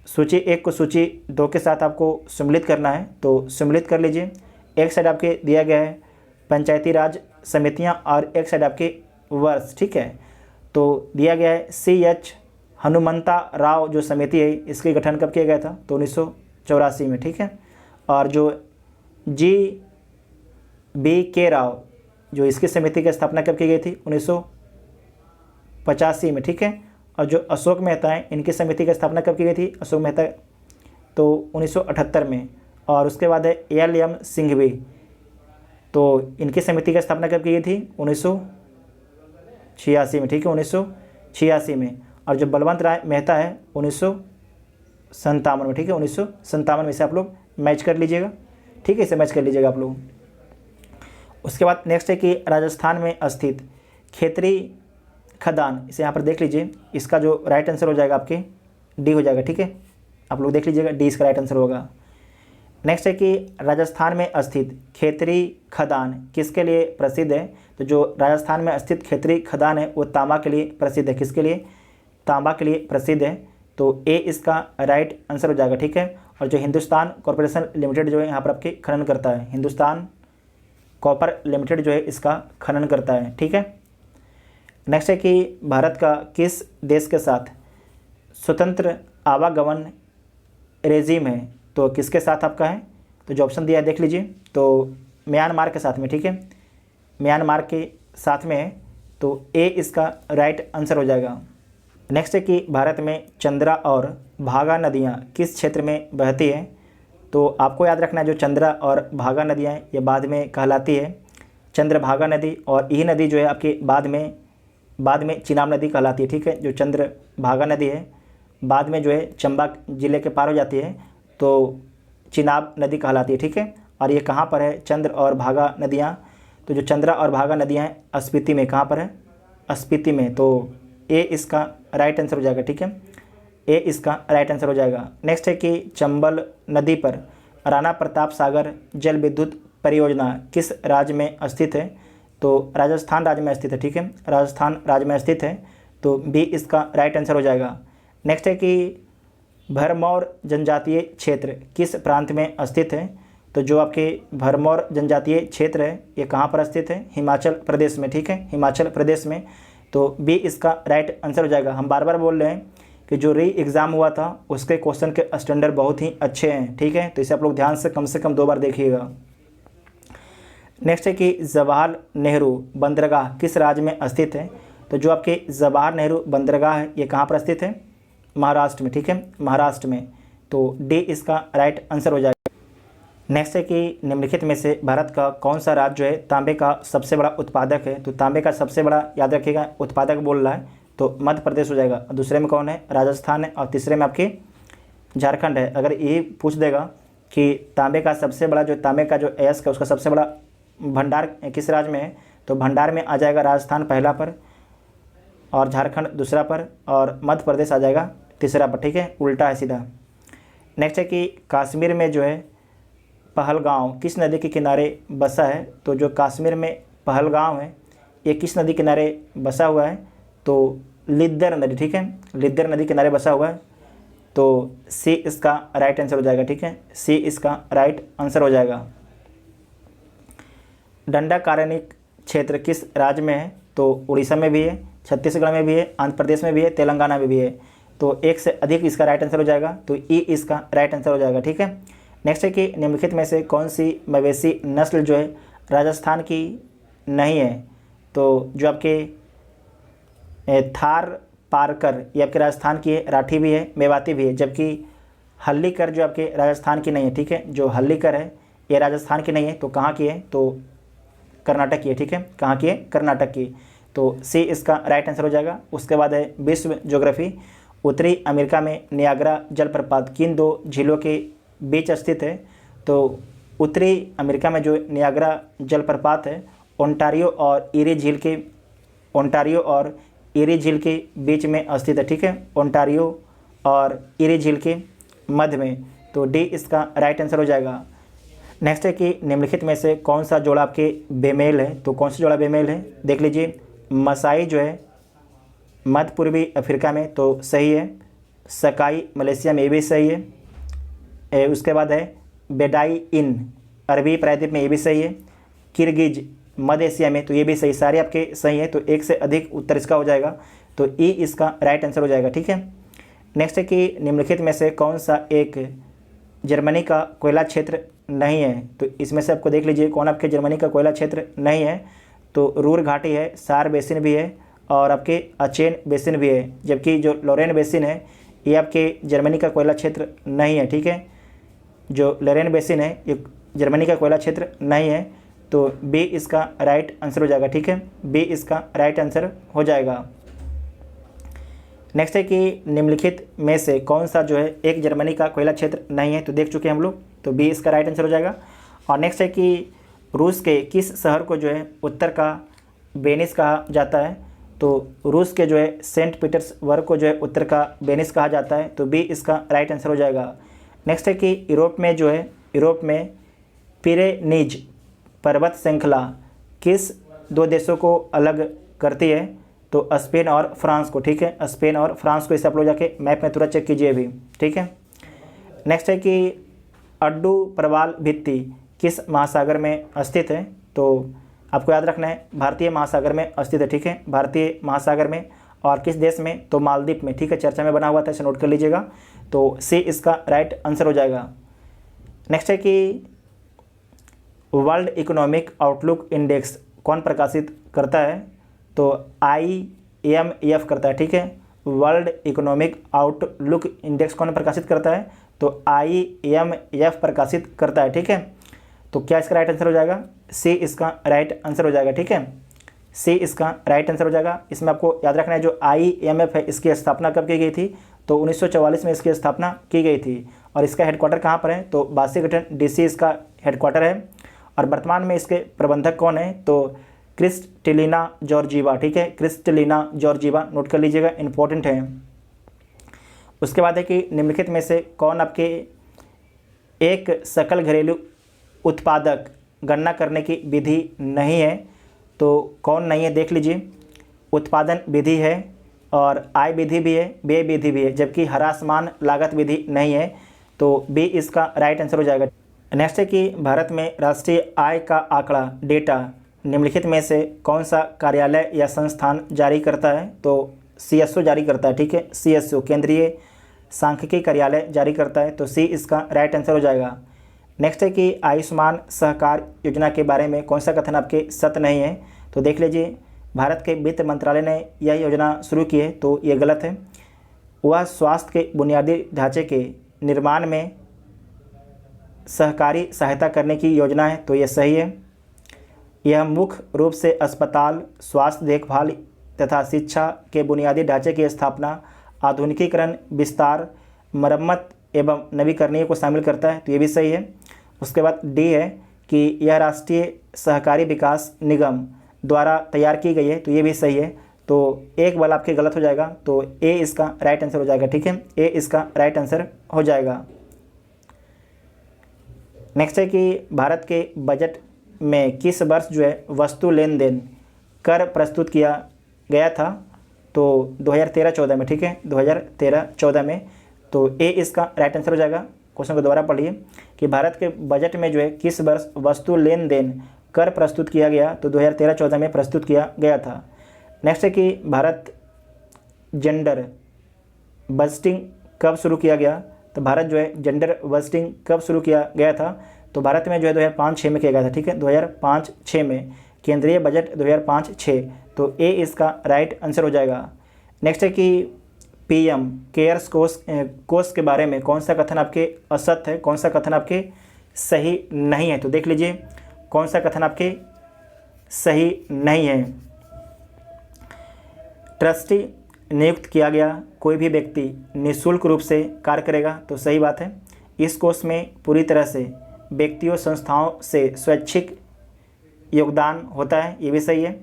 Speaker 1: सूची 1 को सूची 2 के साथ आपको सम्मिलित करना है, तो सम्मिलित कर लीजिए। एक साइड आपके दिया गया है पंचायती राज समितियां और एक साइड आपके वर्ष, ठीक है। तो दिया गया है CH हनुमंता राव जो समिति है इसके गठन कब किया गया था? तो 1984 में, ठीक है। और जो G.B.K. राव, जो इसकी समिति की स्थापना कब की गई थी? 1985 में, ठीक है। और जो अशोक मेहता हैं, इनकी समिति की स्थापना कब की गई थी? अशोक मेहता, तो 1978 में। और उसके बाद है L.M. सिंघवी, तो इनकी समिति की स्थापना कब की गई थी? 1986 में, ठीक है, 1986 में। और जो बलवंत राय मेहता है 1957 में, ठीक है, 1957 में। इसे आप लोग मैच कर लीजिएगा, ठीक है, इसे मैच कर लीजिएगा आप लोग। उसके बाद नेक्स्ट है कि राजस्थान में स्थित खेतरी खदान, इसे यहाँ पर देख लीजिए, इसका जो राइट आंसर हो जाएगा आपके डी हो जाएगा, ठीक है, आप लोग देख लीजिएगा, डी इसका राइट आंसर होगा। नेक्स्ट है कि राजस्थान में स्थित खेतरी खदान किसके लिए प्रसिद्ध है? तो जो राजस्थान में स्थित खेतरी खदान है वो तांबा के लिए प्रसिद्ध है। किसके लिए? तांबा के लिए प्रसिद्ध है, तो ए इसका राइट आंसर हो जाएगा, ठीक है। और जो हिंदुस्तान कॉर्पोरेशन लिमिटेड जो है यहाँ पर आपके खनन करता है, हिंदुस्तान कॉपर लिमिटेड जो है इसका खनन करता है, ठीक है। नेक्स्ट है कि भारत का किस देश के साथ स्वतंत्र आवागमन रेजिम है? तो किसके साथ आपका है? तो जो ऑप्शन दिया है देख लीजिए, तो म्यांमार के साथ में, ठीक है, म्यांमार के साथ में है, तो ए इसका राइट आंसर हो जाएगा। नेक्स्ट है कि भारत में चंद्रा और भागा नदियाँ किस क्षेत्र में बहती है? तो आपको याद रखना है जो चंद्रा और भागा नदियाँ हैं ये बाद में कहलाती है चंद्रभागा नदी, और यही नदी जो है आपके बाद में चिनाब नदी कहलाती है, ठीक है। जो चंद्रभागा नदी है बाद में जो है चंबा जिले के पार हो जाती है तो चिनाब नदी कहलाती है, ठीक है। और ये कहाँ पर है चंद्र और भागा नदियाँ? तो जो चंद्रा और भागा नदियाँ हैं स्पीति में, कहाँ पर है? स्पीति में, तो ए इसका राइट आंसर हो जाएगा, ठीक है, ए इसका राइट आंसर हो जाएगा। नेक्स्ट है कि चंबल नदी पर राणा प्रताप सागर जल विद्युत परियोजना किस राज्य में स्थित है? तो राजस्थान राज्य में स्थित है, ठीक है, राजस्थान राज्य में स्थित है, तो बी इसका राइट आंसर हो जाएगा। नेक्स्ट है कि भरमौर जनजातीय क्षेत्र किस प्रांत में स्थित है? तो जो आपके भरमौर जनजातीय क्षेत्र है ये कहाँ पर स्थित है? हिमाचल प्रदेश में, ठीक है, हिमाचल प्रदेश में, तो बी इसका राइट आंसर हो जाएगा। हम बार बार बोल रहे हैं कि जो री एग्ज़ाम हुआ था उसके क्वेश्चन के स्टैंडर्ड बहुत ही अच्छे हैं, ठीक है, तो इसे आप लोग ध्यान से कम 2 बार देखिएगा। नेक्स्ट है कि जवाहर नेहरू बंदरगाह किस राज्य में स्थित है? तो जो आपके जवाहर नेहरू बंदरगाह है ये कहाँ पर स्थित है? महाराष्ट्र में, ठीक है, महाराष्ट्र में, तो डी इसका राइट आंसर हो जाएगा। नेक्स्ट है कि निम्नलिखित में से भारत का कौन सा राज्य जो है तांबे का सबसे बड़ा उत्पादक है? तो तांबे का सबसे बड़ा याद रखिएगा उत्पादक बोल रहा है तो मध्य प्रदेश हो जाएगा। दूसरे में कौन है? राजस्थान है, और तीसरे में आपके झारखंड है। अगर ये पूछ देगा कि तांबे का सबसे बड़ा जो तांबे का जो अयस्क है उसका सबसे बड़ा भंडार किस राज्य में है? तो भंडार में आ जाएगा राजस्थान पहला पर, और झारखंड दूसरा पर, और मध्य प्रदेश आ जाएगा तीसरा पर, ठीक है, उल्टा है सीधा। नेक्स्ट है कि कश्मीर में जो है पहलगांव किस नदी के किनारे बसा है? तो जो कश्मीर में पहलगांव है ये किस नदी किनारे बसा हुआ है? तो लिद्दर नदी, ठीक है, लिद्दर नदी किनारे बसा हुआ है, तो सी इसका राइट आंसर हो जाएगा, ठीक है, सी इसका राइट आंसर हो जाएगा। दंडाकारण्यक क्षेत्र किस राज्य में है? तो उड़ीसा में भी है, छत्तीसगढ़ में भी है, आंध्र प्रदेश में भी है, तेलंगाना में भी है, तो एक से अधिक इसका राइट आंसर हो जाएगा, तो ई इसका राइट आंसर हो जाएगा, ठीक है। नेक्स्ट है कि निम्नलिखित में से कौन सी मवेशी नस्ल जो है राजस्थान की नहीं है? तो जो आपके थार पारकर ये आपके राजस्थान की है, राठी भी है, मेवाती भी है, जबकि हल्लीकर जो आपके राजस्थान की नहीं है, ठीक है, जो हल्लीकर है ये राजस्थान की नहीं है, तो कहाँ की है? तो कर्नाटक की है, ठीक है, कहाँ की है? कर्नाटक की, तो सी इसका राइट आंसर हो जाएगा। उसके बाद है विश्व ज्योग्राफी, उत्तरी अमेरिका में नियाग्रा जलप्रपात किन 2 झीलों के बीच स्थित है? तो उत्तरी अमेरिका में जो नियाग्रा जलप्रपात है ओंटारियो और ईरी झील के बीच में स्थित है, ठीक है, ओंटारियो और ईरी झील के मध्य में, तो डी इसका राइट आंसर हो जाएगा। नेक्स्ट है कि निम्नलिखित में से कौन सा जोड़ा आपके बेमेल है? तो कौन सा जोड़ा बेमेल है? देख लीजिए, मसाई जो है मध्य पूर्वी अफ्रीका में तो सही है, सकाई मलेशिया में ये भी सही है, उसके बाद है बेडाई इन अरबी प्रायद्वीप में ये भी सही है, किर्गिज मध्य एशिया में तो ये भी सही, सारे आपके सही है, तो एक से अधिक उत्तर इसका हो जाएगा, तो ई इसका राइट आंसर हो जाएगा, ठीक है। नेक्स्ट है कि निम्नलिखित में से कौन सा एक जर्मनी का कोयला क्षेत्र नहीं है। तो इसमें से आपको देख लीजिए कौन आपके जर्मनी का कोयला क्षेत्र नहीं है। तो रूर घाटी है, सार बेसिन भी है और आपके अचेन बेसिन भी है। जबकि जो लोरेन बेसिन है ये आपके जर्मनी का कोयला क्षेत्र नहीं है। ठीक है, जो लोरेन बेसिन है ये जर्मनी का कोयला क्षेत्र नहीं है। तो बी इसका राइट आंसर हो जाएगा। ठीक है, बी इसका राइट आंसर हो जाएगा। नेक्स्ट है कि निम्नलिखित में से कौन सा जो है एक जर्मनी का कोयला क्षेत्र नहीं है। तो देख चुके हैं हम लोग, तो बी इसका राइट आंसर हो जाएगा। और नेक्स्ट है कि रूस के किस शहर को जो है उत्तर का वेनिस कहा जाता है। तो रूस के जो है सेंट पीटर्सबर्ग को जो है उत्तर का वेनिस कहा जाता है। तो बी इसका राइट आंसर हो जाएगा। नेक्स्ट है कि यूरोप में जो है यूरोप में पिरेनीज पर्वत श्रृंखला किस दो देशों को अलग करती है। तो स्पेन और फ्रांस को। ठीक है, स्पेन और फ्रांस को। इसे आप लोग जाके मैप में तुरंत चेक कीजिए अभी। ठीक है, नेक्स्ट है कि अड्डू प्रवाल भित्ति किस महासागर में स्थित है। तो आपको याद रखना है भारतीय महासागर में स्थित है। ठीक है, भारतीय महासागर में। और किस देश में, तो मालदीव में। ठीक है, चर्चा में बना हुआ था, इसे नोट कर लीजिएगा। तो सी इसका राइट आंसर हो जाएगा। नेक्स्ट है कि वर्ल्ड इकोनॉमिक आउटलुक इंडेक्स कौन प्रकाशित करता है। तो IMF करता है। ठीक है, वर्ल्ड इकोनॉमिक आउटलुक इंडेक्स कौन प्रकाशित करता है। तो IMF प्रकाशित करता है। ठीक है, तो क्या इसका राइट आंसर हो जाएगा, सी इसका राइट आंसर हो जाएगा। ठीक है, सी इसका राइट आंसर हो जाएगा। इसमें आपको याद रखना है जो IMF है इसकी स्थापना कब की गई थी। तो 1944 में इसकी स्थापना की गई थी। और इसका हेडक्वार्टर कहाँ पर है, तो वाशिंगटन DC इसका हेडक्वार्टर है। और वर्तमान में इसके प्रबंधक कौन है, तो क्रिस्टलिना जॉर्जीवा। ठीक है, क्रिस्टलिना जॉर्जीवा, नोट कर लीजिएगा, इंपॉर्टेंट है। उसके बाद है कि निम्नलिखित में से कौन आपके एक सकल घरेलू उत्पादक गणना करने की विधि नहीं है। तो कौन नहीं है देख लीजिए, उत्पादन विधि है और आय विधि भी है, व्यय विधि भी है, जबकि ह्रासमान लागत विधि नहीं है। तो बी इसका राइट आंसर हो जाएगा। नेक्स्ट है कि भारत में राष्ट्रीय आय का आंकड़ा डेटा निम्नलिखित में से कौन सा कार्यालय या संस्थान जारी करता है। तो CSO जारी करता है। ठीक है, CSO केंद्रीय सांख्यिकी कार्यालय जारी करता है। तो सी इसका राइट आंसर हो जाएगा। नेक्स्ट है कि आयुष्मान सहकार योजना के बारे में कौन सा कथन आपके सत्य नहीं है। तो देख लीजिए भारत के वित्त मंत्रालय ने यह योजना शुरू की है, तो ये गलत है। वह स्वास्थ्य के बुनियादी ढांचे के निर्माण में सहकारी सहायता करने की योजना है, तो ये सही है। यह मुख्य रूप से अस्पताल, स्वास्थ्य देखभाल तथा शिक्षा के बुनियादी ढांचे की स्थापना, आधुनिकीकरण, विस्तार, मरम्मत एवं नवीकरणीय को शामिल करता है, तो ये भी सही है। उसके बाद डी है कि यह राष्ट्रीय सहकारी विकास निगम द्वारा तैयार की गई है, तो ये भी सही है। तो एक वाला आपके गलत हो जाएगा, तो ए इसका राइट आंसर हो जाएगा। ठीक है, ए इसका राइट आंसर हो जाएगा। नेक्स्ट है कि भारत के बजट में किस वर्ष जो है वस्तु लेन देन कर प्रस्तुत किया गया था। तो 2013-14 में। ठीक है, 2013-14 में। तो ए इसका राइट आंसर हो जाएगा। क्वेश्चन को दोबारा पढ़िए कि भारत के बजट में जो है किस वर्ष वस्तु लेन देन कर प्रस्तुत किया गया। तो 2013-14 में प्रस्तुत किया गया था। नेक्स्ट है कि भारत जेंडर बजटिंग कब शुरू किया गया। तो भारत जो है जेंडर बजटिंग कब शुरू किया गया था। तो भारत में जो है 2005-06 में किया गया था। ठीक है, 2005-06 में केंद्रीय बजट 2005-06। तो ए इसका राइट आंसर हो जाएगा। नेक्स्ट है कि PM केयर्स कोष के बारे में कौन सा कथन आपके असत्य है, कौन सा कथन आपके सही नहीं है। तो देख लीजिए कौन सा कथन आपके सही नहीं है। ट्रस्टी नियुक्त किया गया कोई भी व्यक्ति निःशुल्क रूप से कार्य करेगा, तो सही बात है। इस कोष में पूरी तरह से व्यक्तियों संस्थाओं से स्वैच्छिक योगदान होता है, ये भी सही है।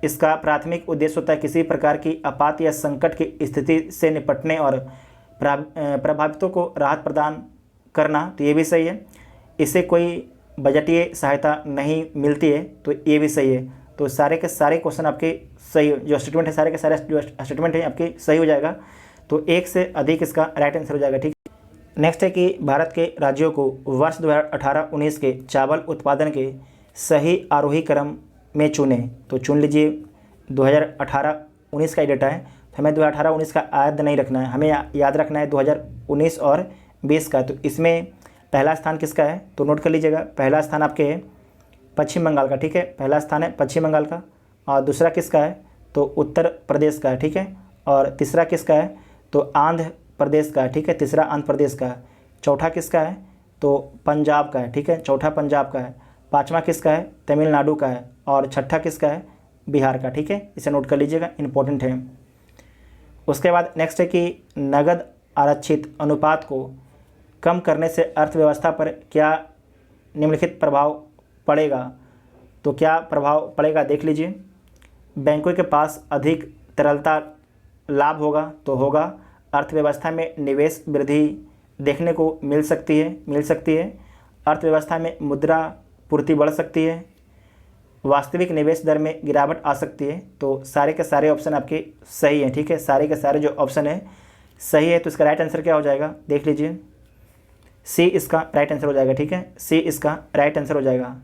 Speaker 1: इसका प्राथमिक उद्देश्य होता है किसी प्रकार की आपात या संकट की स्थिति से निपटने और प्रभावितों को राहत प्रदान करना, तो ये भी सही है। इससे कोई बजटीय सहायता नहीं मिलती है, तो ये भी सही है। तो सारे के सारे क्वेश्चन आपके सही, जो स्टेटमेंट है सारे के सारे जो स्टेटमेंट है आपके सही हो जाएगा। तो एक से अधिक इसका राइट आंसर हो जाएगा। ठीक है, नेक्स्ट है कि भारत के राज्यों को वर्ष 2018-19 के चावल उत्पादन के सही आरोही क्रम में चुने। तो चुन लीजिए 2018-19 का डेटा है, तो हमें 2018-19 का याद नहीं रखना है, हमें याद रखना है 2019 और 20 का है। तो इसमें पहला स्थान किसका है, तो नोट कर लीजिएगा, पहला स्थान आपके है पश्चिम बंगाल का, ठीक है, पहला स्थान है पश्चिम बंगाल का, और दूसरा किसका है तो उत्तर प्रदेश का है, ठीक है, और तीसरा किसका है तो आंध्र प्रदेश का है, ठीक है, तीसरा आंध्र प्रदेश का है, चौथा किसका है तो पंजाब का है, ठीक है, चौथा पंजाब का है, पाँचवा किसका है तमिलनाडु का है, और छठा किसका है बिहार का, ठीक है, इसे नोट कर लीजिएगा, इंपॉर्टेंट है। उसके बाद नेक्स्ट है कि नगद आरक्षित अनुपात को कम करने से अर्थव्यवस्था पर क्या निम्नलिखित प्रभाव पड़ेगा, तो क्या प्रभाव पड़ेगा देख लीजिए। बैंकों के पास अधिक तरलता लाभ होगा तो होगा, अर्थव्यवस्था में निवेश वृद्धि देखने को मिल सकती है, अर्थव्यवस्था में मुद्रा पूर्ति बढ़ सकती है, वास्तविक निवेश दर में गिरावट आ सकती है। तो सारे के सारे ऑप्शन आपके सही हैं, ठीक है, सारे के सारे जो ऑप्शन है सही है। तो इसका राइट आंसर क्या हो जाएगा देख लीजिए, सी इसका राइट आंसर हो जाएगा, ठीक है, सी इसका राइट आंसर हो जाएगा।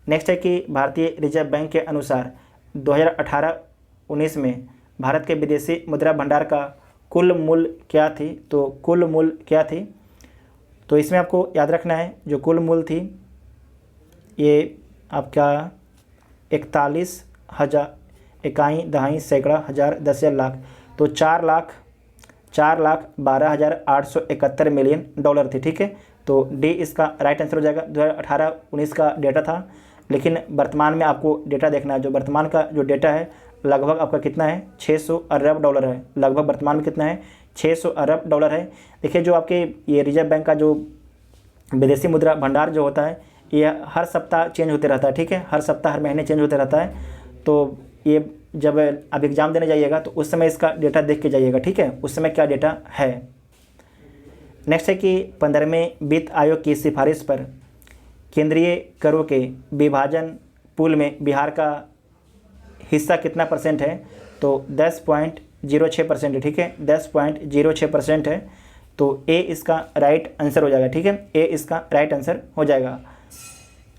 Speaker 1: नेक्स्ट है कि भारतीय रिजर्व बैंक के अनुसार 2018-19 में भारत के विदेशी मुद्रा भंडार का कुल मूल्य क्या थी, तो कुल मूल्य क्या थी, तो इसमें आपको याद रखना है जो कुल मूल्य थी ये आपका 41,000 इकाई दहाई सैकड़ा हज़ार 10,000 लाख, तो 4,12,871 मिलियन डॉलर थी, ठीक है। तो डी इसका राइट आंसर हो जाएगा। 2018-19 का डेटा था, लेकिन वर्तमान में आपको डेटा देखना है, जो वर्तमान का जो डेटा है लगभग आपका कितना है 600 अरब डॉलर है, लगभग वर्तमान में कितना है 600 अरब डॉलर है। देखिए जो आपके ये रिजर्व बैंक का जो विदेशी मुद्रा भंडार जो होता है ये हर सप्ताह चेंज होते रहता है, ठीक है, हर सप्ताह हर महीने चेंज होते रहता है। तो ये जब आप एग्ज़ाम देने जाइएगा तो उस समय इसका डेटा देख के जाइएगा, ठीक है, उस समय क्या डेटा है। नेक्स्ट है कि 15वें वित्त आयोग की सिफारिश पर केंद्रीय करों के विभाजन पूल में बिहार का हिस्सा कितना % है, तो 10.06% है, ठीक है, 10.06% है। तो ए इसका राइट आंसर हो जाएगा, ठीक है, ए इसका राइट आंसर हो जाएगा।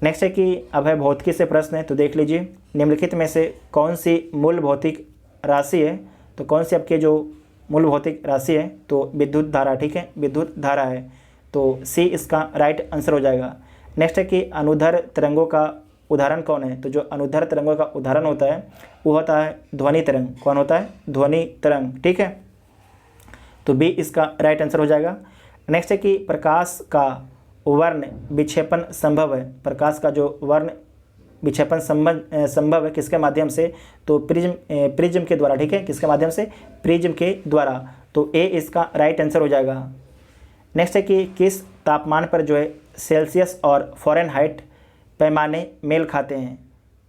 Speaker 1: नेक्स्ट है कि अब है भौतिकी से प्रश्न है, तो देख लीजिए निम्नलिखित में से कौन सी मूल भौतिक राशि है, तो कौन सी आपके जो मूल भौतिक राशि है तो विद्युत धारा, ठीक है, विद्युत धारा है। तो सी इसका राइट आंसर हो जाएगा। नेक्स्ट है कि अनुदैर्ध्य तरंगों का उदाहरण कौन है, तो जो अनुदैर्ध्य तरंगों का उदाहरण होता है वो होता है ध्वनि तरंग। कौन होता है ध्वनि तरंग, ठीक है, तो बी इसका राइट आंसर हो जाएगा। नेक्स्ट है कि प्रकाश का वर्ण विक्षेपण संभव है, प्रकाश का जो वर्ण विक्षेपण संभव है किसके माध्यम से, तो प्रिज्म के द्वारा, ठीक है, किसके माध्यम से प्रिज्म के द्वारा। तो ए इसका राइट आंसर हो जाएगा। नेक्स्ट है कि किस तापमान पर जो है सेल्सियस और फ़ारेनहाइट पैमाने मेल खाते हैं,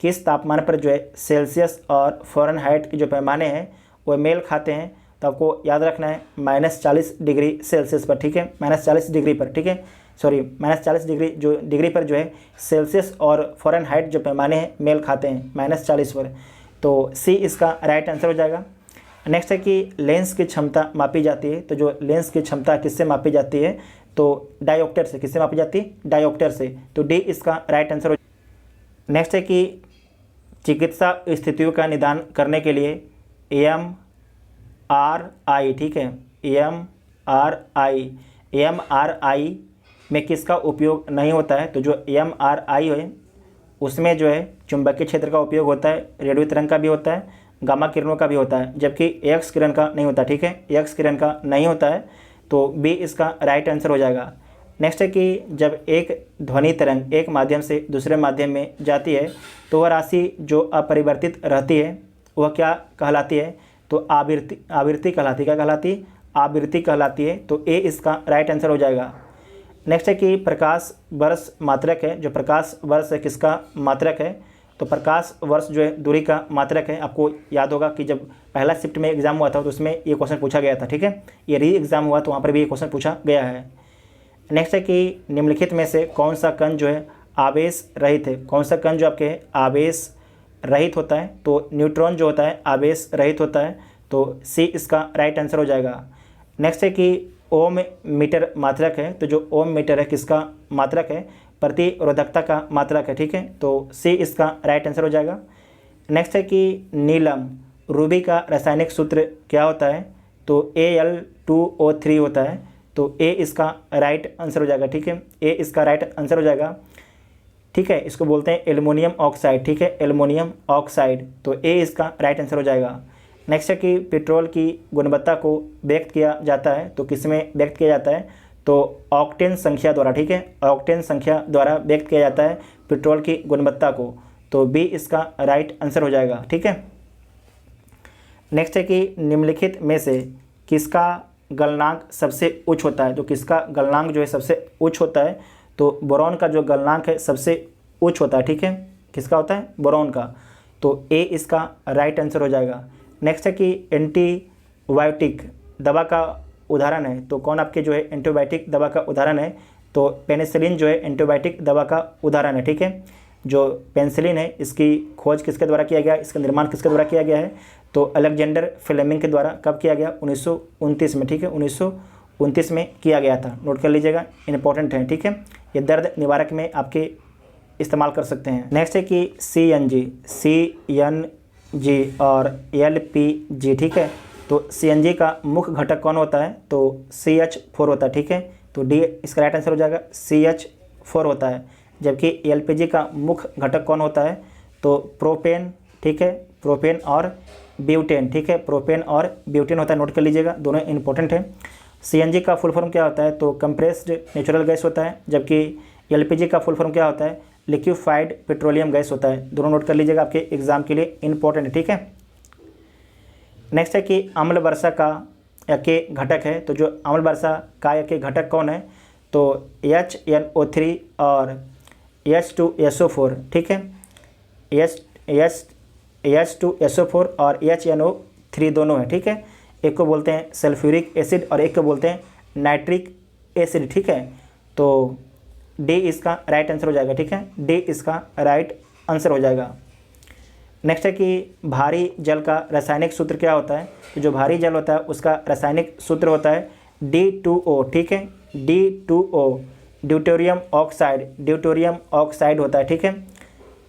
Speaker 1: किस तापमान पर जो है सेल्सियस और फ़ारेनहाइट के जो पैमाने हैं वो मेल खाते हैं, तो आपको याद रखना है -40 डिग्री सेल्सियस पर, ठीक है, -40 डिग्री पर, ठीक है, सॉरी -40 डिग्री पर जो है सेल्सियस और फ़ारेनहाइट जो पैमाने हैं मेल खाते हैं -40 पर। तो सी इसका राइट आंसर हो जाएगा। नेक्स्ट है कि लेंस की क्षमता मापी जाती है, तो जो लेंस की क्षमता किससे मापी जाती है, तो डायोप्टर से, किससे मापी जाती है डायोप्टर से। तो डी इसका राइट आंसर हो। नेक्स्ट है कि चिकित्सा स्थितियों का निदान करने के लिए MRI, ठीक है, MRI में किसका उपयोग नहीं होता है, तो जो MRI है उसमें जो है चुंबकीय क्षेत्र का उपयोग होता है, रेडियो तरंग का भी होता है, गामा किरणों का भी होता है, जबकि एक्स किरण का नहीं होता, ठीक है, एक्स किरण का नहीं होता है। तो बी इसका राइट आंसर हो जाएगा। नेक्स्ट है कि जब एक ध्वनि तरंग एक माध्यम से दूसरे माध्यम में जाती है तो वह राशि जो अपरिवर्तित रहती है वह क्या कहलाती है, तो आवृत्ति कहलाती है, क्या कहलाती, आवृत्ति कहलाती है। तो ए इसका राइट आंसर हो जाएगा। नेक्स्ट है कि प्रकाश वर्ष मात्रक है, जो प्रकाश वर्ष है किसका मात्रक है, तो प्रकाश वर्ष जो है दूरी का मात्रक है। आपको याद होगा कि जब पहला शिफ्ट में एग्जाम हुआ था तो उसमें ये क्वेश्चन पूछा गया था, ठीक है, ये री एग्ज़ाम हुआ तो वहाँ पर भी ये क्वेश्चन पूछा गया है। नेक्स्ट है कि निम्नलिखित में से कौन सा कण जो है आवेश रहित है, कौन सा कण जो आपके आवेश रहित होता है, तो न्यूट्रॉन जो होता है आवेश रहित होता है। तो सी इसका राइट आंसर हो जाएगा। नेक्स्ट है कि ओम मीटर मात्रक है, तो जो ओम मीटर है किसका मात्रक है, प्रतिरोधकता का मात्रक है, ठीक है, तो सी इसका राइट आंसर हो जाएगा। नेक्स्ट है कि नीलम रूबी का रासायनिक सूत्र क्या होता है, तो Al2O3 होता है। तो ए इसका राइट आंसर हो जाएगा, ठीक है, ए इसका राइट आंसर हो जाएगा, ठीक है। इसको बोलते हैं एल्युमिनियम ऑक्साइड, ठीक है, एल्युमिनियम ऑक्साइड, तो ए इसका राइट आंसर हो जाएगा। नेक्स्ट है कि पेट्रोल की गुणवत्ता को व्यक्त किया जाता है, तो किस में व्यक्त किया जाता है, तो ऑक्टेन संख्या द्वारा, ठीक है, ऑक्टेन संख्या द्वारा व्यक्त किया जाता है पेट्रोल की गुणवत्ता को, तो बी इसका राइट आंसर हो जाएगा, ठीक है। नेक्स्ट है कि निम्नलिखित में से किसका गलनांक सबसे उच्च होता है, तो किसका गलनांक जो है सबसे उच्च होता है, तो बोरॉन का जो गलनांक है सबसे उच्च होता है, ठीक है, किसका होता है, बोरॉन का, तो ए इसका राइट आंसर हो जाएगा। नेक्स्ट है कि एंटीबायोटिक दवा का उदाहरण है, तो कौन आपके जो है एंटीबायोटिक दवा का उदाहरण है, तो पेनिसिलिन जो है एंटीबायोटिक दवा का उदाहरण है, ठीक है। जो पेनिसिलिन है इसकी खोज किसके द्वारा किया गया, इसका निर्माण किसके द्वारा किया गया है, तो अलेक्जेंडर फ्लेमिंग के द्वारा कब किया गया, 1929 में, ठीक है, 1929 में किया गया था, नोट कर लीजिएगा, इंपॉर्टेंट है, ठीक है, ये दर्द निवारक में आपके इस्तेमाल कर सकते हैं। नेक्स्ट है कि CNG और LPG, ठीक है, तो CNG का मुख्य घटक कौन होता है, तो CH4 होता है, ठीक है, तो डी इसका राइट आंसर हो जाएगा, CH4 होता है। जबकि LPG का मुख्य घटक कौन होता है, तो प्रोपेन, ठीक है, प्रोपेन और ब्यूटेन, ठीक है, प्रोपेन और ब्यूटेन होता है, नोट कर लीजिएगा, दोनों इंपॉर्टेंट है। CNG का फुल फॉर्म क्या होता है, तो कंप्रेस्ड नेचुरल गैस होता है, जबकि LPG का फुल फॉर्म क्या होता है, लिक्विफाइड पेट्रोलियम गैस होता है, दोनों नोट कर लीजिएगा, आपके एग्जाम के लिए इंपॉर्टेंट है, ठीक है। नेक्स्ट है कि अम्ल वर्षा का के घटक है, तो जो अम्ल वर्षा का के घटक कौन है, तो HNO3 और H2SO4, ठीक है, H2SO4 और HNO3 दोनों है, ठीक है, एक को बोलते हैं सल्फ्यूरिक एसिड और एक को बोलते हैं नाइट्रिक एसिड, ठीक है, तो डी इसका राइट आंसर हो जाएगा, ठीक है, डी इसका राइट आंसर हो जाएगा। नेक्स्ट है कि भारी जल का रासायनिक सूत्र क्या होता है, तो जो भारी जल होता है उसका रासायनिक सूत्र होता है D2O, ठीक है, D2O, ड्यूटेरियम ऑक्साइड होता है, ठीक है,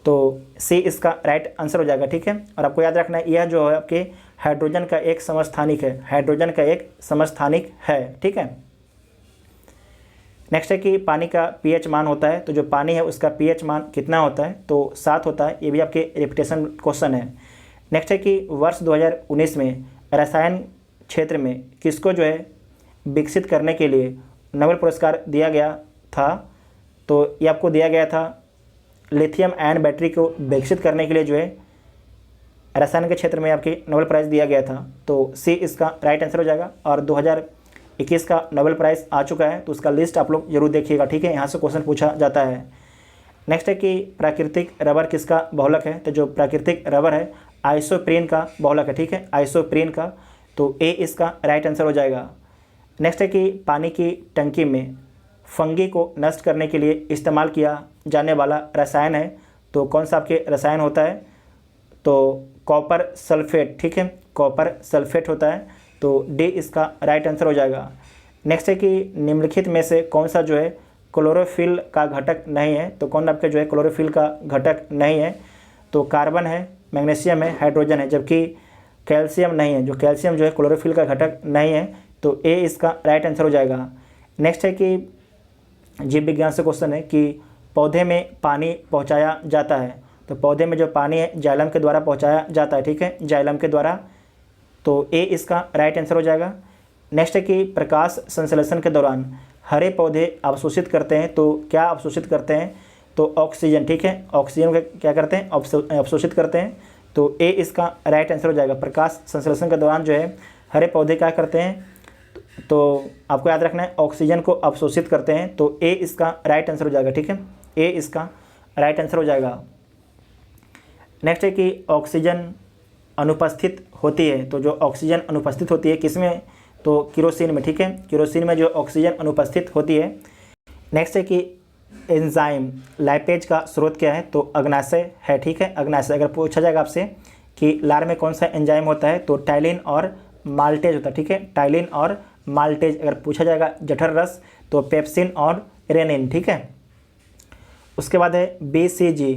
Speaker 1: तो सी इसका राइट आंसर हो जाएगा, ठीक है। और आपको याद रखना है यह जो है आपके हाइड्रोजन का एक समस्थानिक है, हाइड्रोजन का एक समस्थानिक है, ठीक है। नेक्स्ट है कि पानी का pH मान होता है, तो जो पानी है उसका pH मान कितना होता है, तो 7 होता है, ये भी आपके रिपीटेशन क्वेश्चन है। नेक्स्ट है कि वर्ष 2019 में रसायन क्षेत्र में किसको जो है विकसित करने के लिए नोबेल पुरस्कार दिया गया था, तो ये आपको दिया गया था लिथियम आयन बैटरी को विकसित करने के लिए जो है रसायन के क्षेत्र में आपके नोबेल प्राइज़ दिया गया था, तो सी इसका राइट आंसर हो जाएगा। और 2021 का नोबेल प्राइज़ आ चुका है, तो उसका लिस्ट आप लोग जरूर देखिएगा, ठीक है, यहाँ से क्वेश्चन पूछा जाता है। नेक्स्ट है कि प्राकृतिक रबर किसका बहुलक है, तो जो प्राकृतिक रबर है आइसोप्रीन का बहुलक है, ठीक है, आइसोप्रीन का, तो ए इसका राइट आंसर हो जाएगा। नेक्स्ट है कि पानी की टंकी में फंगी को नष्ट करने के लिए इस्तेमाल किया जाने वाला रसायन है, तो कौन सा आपके रसायन होता है, तो कॉपर सल्फेट, ठीक है, कॉपर सल्फेट होता है, तो डी इसका राइट आंसर हो जाएगा। नेक्स्ट है कि निम्नलिखित में से कौन सा जो है क्लोरोफिल का घटक नहीं है, तो कौन आपके जो है क्लोरोफिल का घटक नहीं है, तो कार्बन है, मैग्नीशियम है, हाइड्रोजन है, जबकि कैल्शियम नहीं है, जो कैल्शियम जो है क्लोरोफिल का घटक नहीं है, तो ए इसका राइट आंसर हो जाएगा। नेक्स्ट है कि जीव विज्ञान से क्वेश्चन है कि पौधे में पानी पहुंचाया जाता है, तो पौधे में जो पानी है जाइलम के द्वारा पहुंचाया जाता है, ठीक है, जाइलम के द्वारा, तो ए इसका राइट आंसर हो जाएगा। नेक्स्ट है कि प्रकाश संश्लेषण के दौरान हरे पौधे अवशोषित करते हैं, तो क्या अवशोषित करते हैं, तो ऑक्सीजन, ठीक है, ऑक्सीजन का क्या करते हैं, अवशोषित करते हैं, तो ए इसका राइट आंसर हो जाएगा। प्रकाश संश्लेषण के दौरान जो है हरे पौधे क्या करते हैं, तो आपको याद रखना है ऑक्सीजन को अवशोषित करते हैं, तो ए इसका राइट आंसर हो जाएगा, ठीक है, ए इसका राइट आंसर हो जाएगा। नेक्स्ट है कि ऑक्सीजन अनुपस्थित होती है, तो जो ऑक्सीजन अनुपस्थित होती है किसमें, तो केरोसिन में, ठीक है, केरोसिन में जो ऑक्सीजन अनुपस्थित होती है। नेक्स्ट है कि एंजाइम लाइपेज का स्रोत क्या है, तो अग्नाशय है, ठीक है, अग्नाशय। अगर पूछा जाएगा आपसे कि लार में कौन सा एंजाइम होता है, तो टाइलिन और माल्टेज होता है, ठीक है, टाइलिन और माल्टेज। अगर पूछा जाएगा जठर रस, तो पेप्सिन और रेनिन, ठीक है। उसके बाद है BCG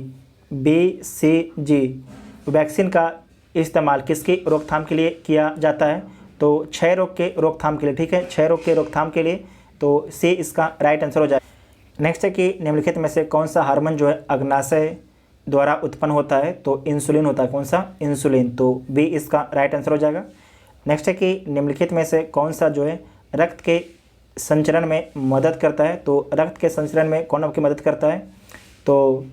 Speaker 1: वैक्सीन का इस्तेमाल किसकी रोकथाम के लिए किया जाता है, तो क्षय रोग के रोकथाम के लिए, ठीक है, क्षय रोग के रोकथाम के लिए तो सी इसका राइट आंसर हो जाएगा। नेक्स्ट है कि निम्नलिखित में से कौन सा हार्मोन जो है अग्नाशय द्वारा उत्पन्न होता है, तो इंसुलिन होता है। कौन सा? इंसुलिन, तो बी इसका राइट आंसर हो जाएगा। नेक्स्ट है कि निम्नलिखित में से कौन सा जो है रक्त के संचरण में मदद करता है, तो रक्त के संचरण में कौन आपकी मदद करता है, तो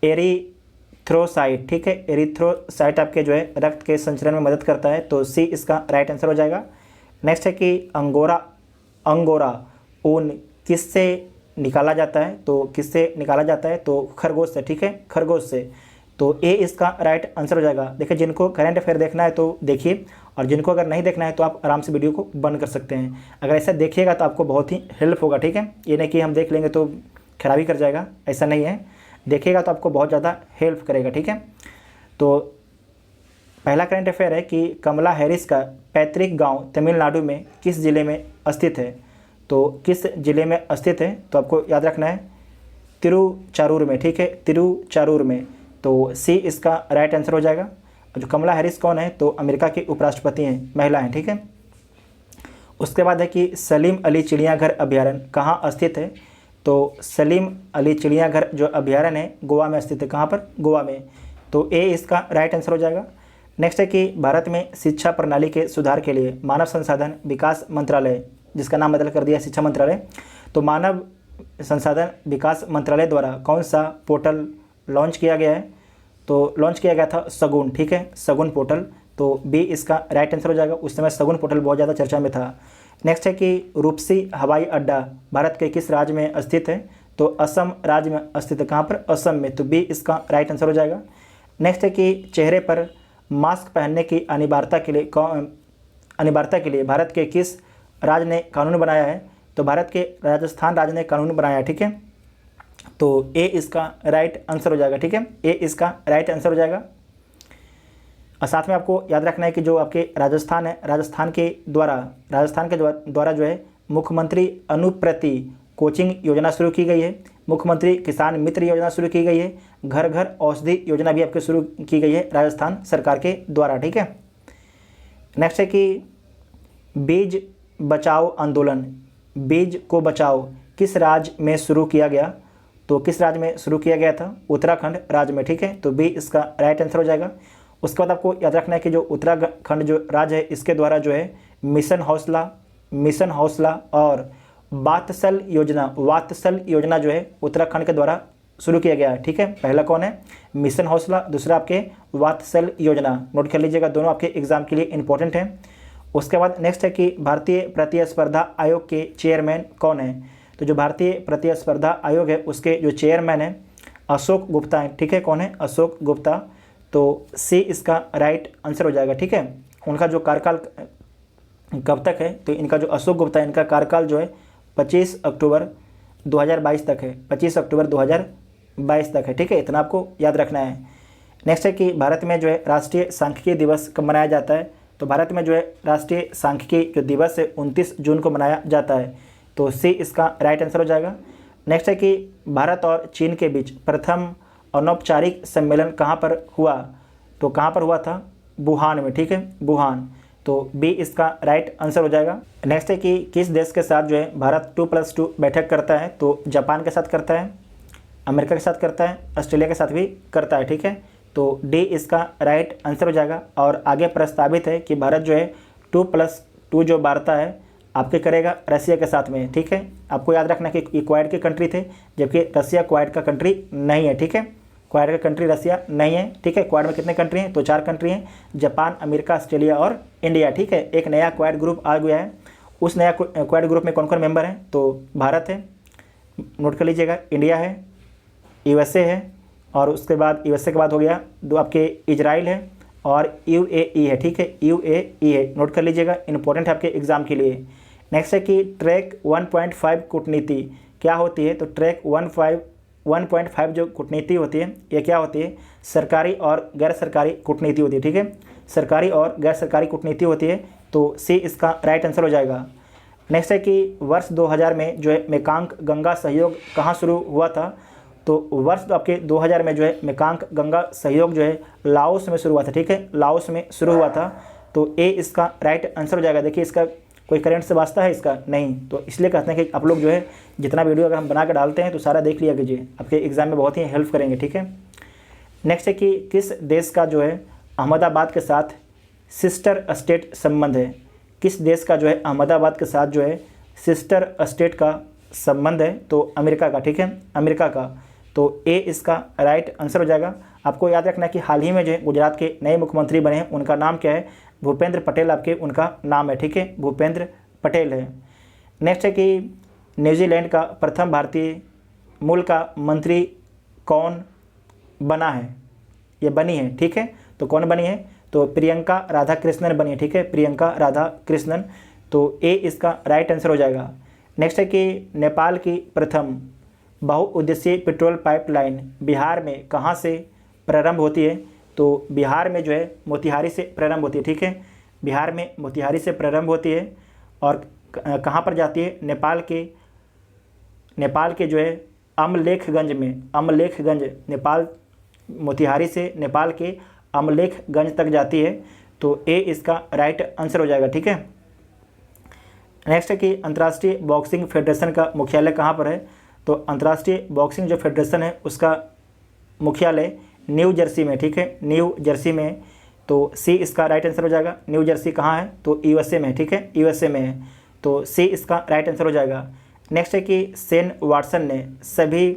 Speaker 1: एरिथ्रोसाइट, ठीक है, एरिथ्रोसाइट आपके जो है रक्त के संचरण में मदद करता है, तो सी इसका राइट आंसर हो जाएगा। नेक्स्ट है कि अंगोरा ऊन किससे निकाला जाता है, तो किससे निकाला जाता है, तो खरगोश से, ठीक है, खरगोश से, तो ए इसका राइट आंसर हो जाएगा। देखिए जिनको करंट अफेयर देखना है तो देखिए, और जिनको अगर नहीं देखना है तो आप आराम से वीडियो को बंद कर सकते हैं। अगर ऐसा देखिएगा तो आपको बहुत ही हेल्प होगा, ठीक है, ये नहीं कि हम देख लेंगे तो खराबी कर जाएगा, ऐसा नहीं है, देखिएगा तो आपको बहुत ज़्यादा हेल्प करेगा, ठीक है। तो पहला करंट अफेयर है कि कमला हैरिस का पैतृक गांव तमिलनाडु में किस जिले में स्थित है, तो किस जिले में स्थित है, तो आपको याद रखना है तिरुचारूर में, ठीक है, तिरुचारूर में, तो सी इसका राइट आंसर हो जाएगा। जो कमला हैरिस कौन है, तो अमेरिका की उपराष्ट्रपति हैं, महिला हैं, ठीक है। उसके बाद है कि सलीम अली चिड़ियाघर अभ्यारण्य कहाँ स्थित है, तो सलीम अली चिड़ियाघर जो अभ्यारण्य है गोवा में स्थित है। कहाँ पर? गोवा में, तो ए इसका राइट आंसर हो जाएगा। नेक्स्ट है कि भारत में शिक्षा प्रणाली के सुधार के लिए मानव संसाधन विकास मंत्रालय, जिसका नाम बदल कर दिया शिक्षा मंत्रालय, तो मानव संसाधन विकास मंत्रालय द्वारा कौन सा पोर्टल लॉन्च किया गया है, तो लॉन्च किया गया था सगुन, ठीक है, सगुन पोर्टल, तो बी इसका राइट आंसर हो जाएगा। उस समय सगुन पोर्टल बहुत ज़्यादा चर्चा में था। नेक्स्ट है कि रूपसी हवाई अड्डा भारत के किस राज्य में स्थित है, तो असम राज्य में स्थित है। कहाँ पर? असम में, तो बी इसका राइट आंसर हो जाएगा। नेक्स्ट है कि चेहरे पर मास्क पहनने की अनिवार्यता के लिए भारत के किस राज्य ने कानून बनाया है, तो भारत के राजस्थान राज्य ने कानून बनाया है, ठीक है, तो ए इसका राइट आंसर हो जाएगा, ठीक है, ए इसका राइट आंसर हो जाएगा। और साथ में आपको याद रखना है कि जो आपके राजस्थान है, राजस्थान के द्वारा जो है मुख्यमंत्री अनुप्रति कोचिंग योजना शुरू की गई है, मुख्यमंत्री किसान मित्र योजना शुरू की गई है, घर घर औषधि योजना भी आपके शुरू की गई है राजस्थान सरकार के द्वारा, ठीक है। नेक्स्ट है कि बीज बचाओ आंदोलन, बीज को बचाओ किस राज्य में शुरू किया गया, तो किस राज्य में शुरू किया गया था, उत्तराखंड राज्य में, ठीक है, तो बी इसका राइट आंसर हो जाएगा। उसके बाद आपको याद रखना है कि जो उत्तराखंड जो राज्य है इसके द्वारा जो है मिशन हौसला और वात्सल योजना जो है उत्तराखंड के द्वारा शुरू किया गया है, ठीक है। पहला कौन है? मिशन हौसला, दूसरा आपके वात्सल योजना, नोट कर लीजिएगा, दोनों आपके एग्जाम के लिए इंपॉर्टेंट हैं। उसके बाद नेक्स्ट है कि भारतीय प्रतिस्पर्धा आयोग के चेयरमैन कौन है, तो जो भारतीय प्रतिस्पर्धा आयोग है उसके जो चेयरमैन है अशोक गुप्ता है, ठीक है, कौन है? अशोक गुप्ता, तो सी इसका राइट आंसर हो जाएगा, ठीक है। उनका जो कार्यकाल कब तक है, तो इनका जो अशोक गुप्ता है इनका कार्यकाल जो है 25 अक्टूबर 2022 तक है, 25 अक्टूबर 2022 तक है, ठीक है, इतना आपको याद रखना है। नेक्स्ट है कि भारत में जो है राष्ट्रीय सांख्यिकी दिवस कब मनाया जाता है, तो भारत में जो है राष्ट्रीय सांख्यिकी जो दिवस है 29 जून को मनाया जाता है, तो सी इसका राइट आंसर हो जाएगा। नेक्स्ट है कि भारत और चीन के बीच प्रथम अनौपचारिक सम्मेलन कहाँ पर हुआ, तो कहाँ पर हुआ था? वुहान में, ठीक है, वुहान, तो बी इसका राइट आंसर हो जाएगा। नेक्स्ट है कि किस देश के साथ जो है भारत 2+2 बैठक करता है, तो जापान के साथ करता है, अमेरिका के साथ करता है, ऑस्ट्रेलिया के साथ भी करता है, ठीक है, तो डी इसका राइट आंसर हो जाएगा। और आगे प्रस्तावित है कि भारत जो है 2+2 जो वार्ता है आपके करेगा रसिया के साथ में, ठीक है। आपको याद रखना कि ये क्वाड के कंट्री थे, जबकि रसिया क्वाड का कंट्री नहीं है, ठीक है, क्वाड का कंट्री रसिया नहीं है, ठीक है। क्वाड में कितने कंट्री हैं, तो 4 कंट्री हैं, जापान, अमेरिका, ऑस्ट्रेलिया और इंडिया, ठीक है। एक नया क्वाड ग्रुप आ गया है, उस नया क्वाड ग्रुप में कौन कौन मेंबर हैं, तो भारत है, नोट कर लीजिएगा, इंडिया है, यूएसए है, और उसके बाद यूएसए के बाद हो गया दो आपके इजराइल है और यूएई है, ठीक है, यूएई है, नोट कर लीजिएगा, इंपॉर्टेंट है आपके एग्जाम के लिए। नेक्स्ट है कि ट्रैक 1.5 कूटनीति क्या होती है, तो ट्रैक 1.5 जो कूटनीति होती है ये क्या होती है? सरकारी और गैर सरकारी कूटनीति होती है, ठीक है, सरकारी और गैर सरकारी कूटनीति होती है, तो सी इसका राइट आंसर हो जाएगा। नेक्स्ट है कि वर्ष 2000 में जो है मेकांग गंगा सहयोग कहाँ शुरू हुआ था, तो वर्ष आपके 2000 में जो है मेकांग गंगा सहयोग जो है लाओस में शुरू हुआ था, ठीक है, लाओस में शुरू हुआ था, तो ए इसका राइट आंसर हो जाएगा। देखिए इसका कोई करंट से वास्ता है इसका? नहीं। तो इसलिए कहते हैं कि आप लोग जो है जितना वीडियो अगर हम बना कर डालते हैं तो सारा देख लिया कीजिए, आपके एग्ज़ाम में बहुत ही हेल्प करेंगे, ठीक है। नेक्स्ट है कि किस देश का जो है अहमदाबाद के साथ सिस्टर स्टेट संबंध है? किस देश का जो है अहमदाबाद के साथ जो है सिस्टर स्टेट का संबंध है? तो अमेरिका का, ठीक है, अमेरिका का। तो ए इसका राइट आंसर हो जाएगा। आपको याद रखना है कि हाल ही में जो है गुजरात के नए मुख्यमंत्री बने हैं, उनका नाम क्या है? भूपेंद्र पटेल आपके उनका नाम है, ठीक है, भूपेंद्र पटेल है। नेक्स्ट है कि न्यूजीलैंड का प्रथम भारतीय मूल का मंत्री कौन बना है? ये बनी है, ठीक है। तो कौन बनी है? तो प्रियंका राधाकृष्णन बनी है, ठीक है, प्रियंका राधाकृष्णन। तो ए इसका राइट आंसर हो जाएगा। नेक्स्ट है कि नेपाल की प्रथम बहुउद्देशीय पेट्रोल पाइपलाइन बिहार में कहाँ से प्रारंभ होती है? तो बिहार में जो है मोतिहारी से प्रारंभ होती है, ठीक है, बिहार में मोतिहारी से प्रारंभ होती है। और कहाँ पर जाती है? नेपाल के जो है अमलेखगंज में, अमलेखगंज, नेपाल मोतिहारी से नेपाल के अमलेखगंज तक जाती है। तो ए इसका राइट आंसर हो जाएगा, ठीक है। नेक्स्ट है कि अंतर्राष्ट्रीय बॉक्सिंग फेडरेशन का मुख्यालय कहाँ पर है? तो अंतर्राष्ट्रीय बॉक्सिंग जो फेडरेशन है उसका मुख्यालय न्यू जर्सी में, ठीक है, न्यू जर्सी में। तो सी इसका राइट आंसर हो जाएगा। न्यू जर्सी कहाँ है? तो यूएसए में, ठीक है, यूएसए में है। तो सी इसका राइट आंसर हो जाएगा। नेक्स्ट है कि शेन वाटसन ने सभी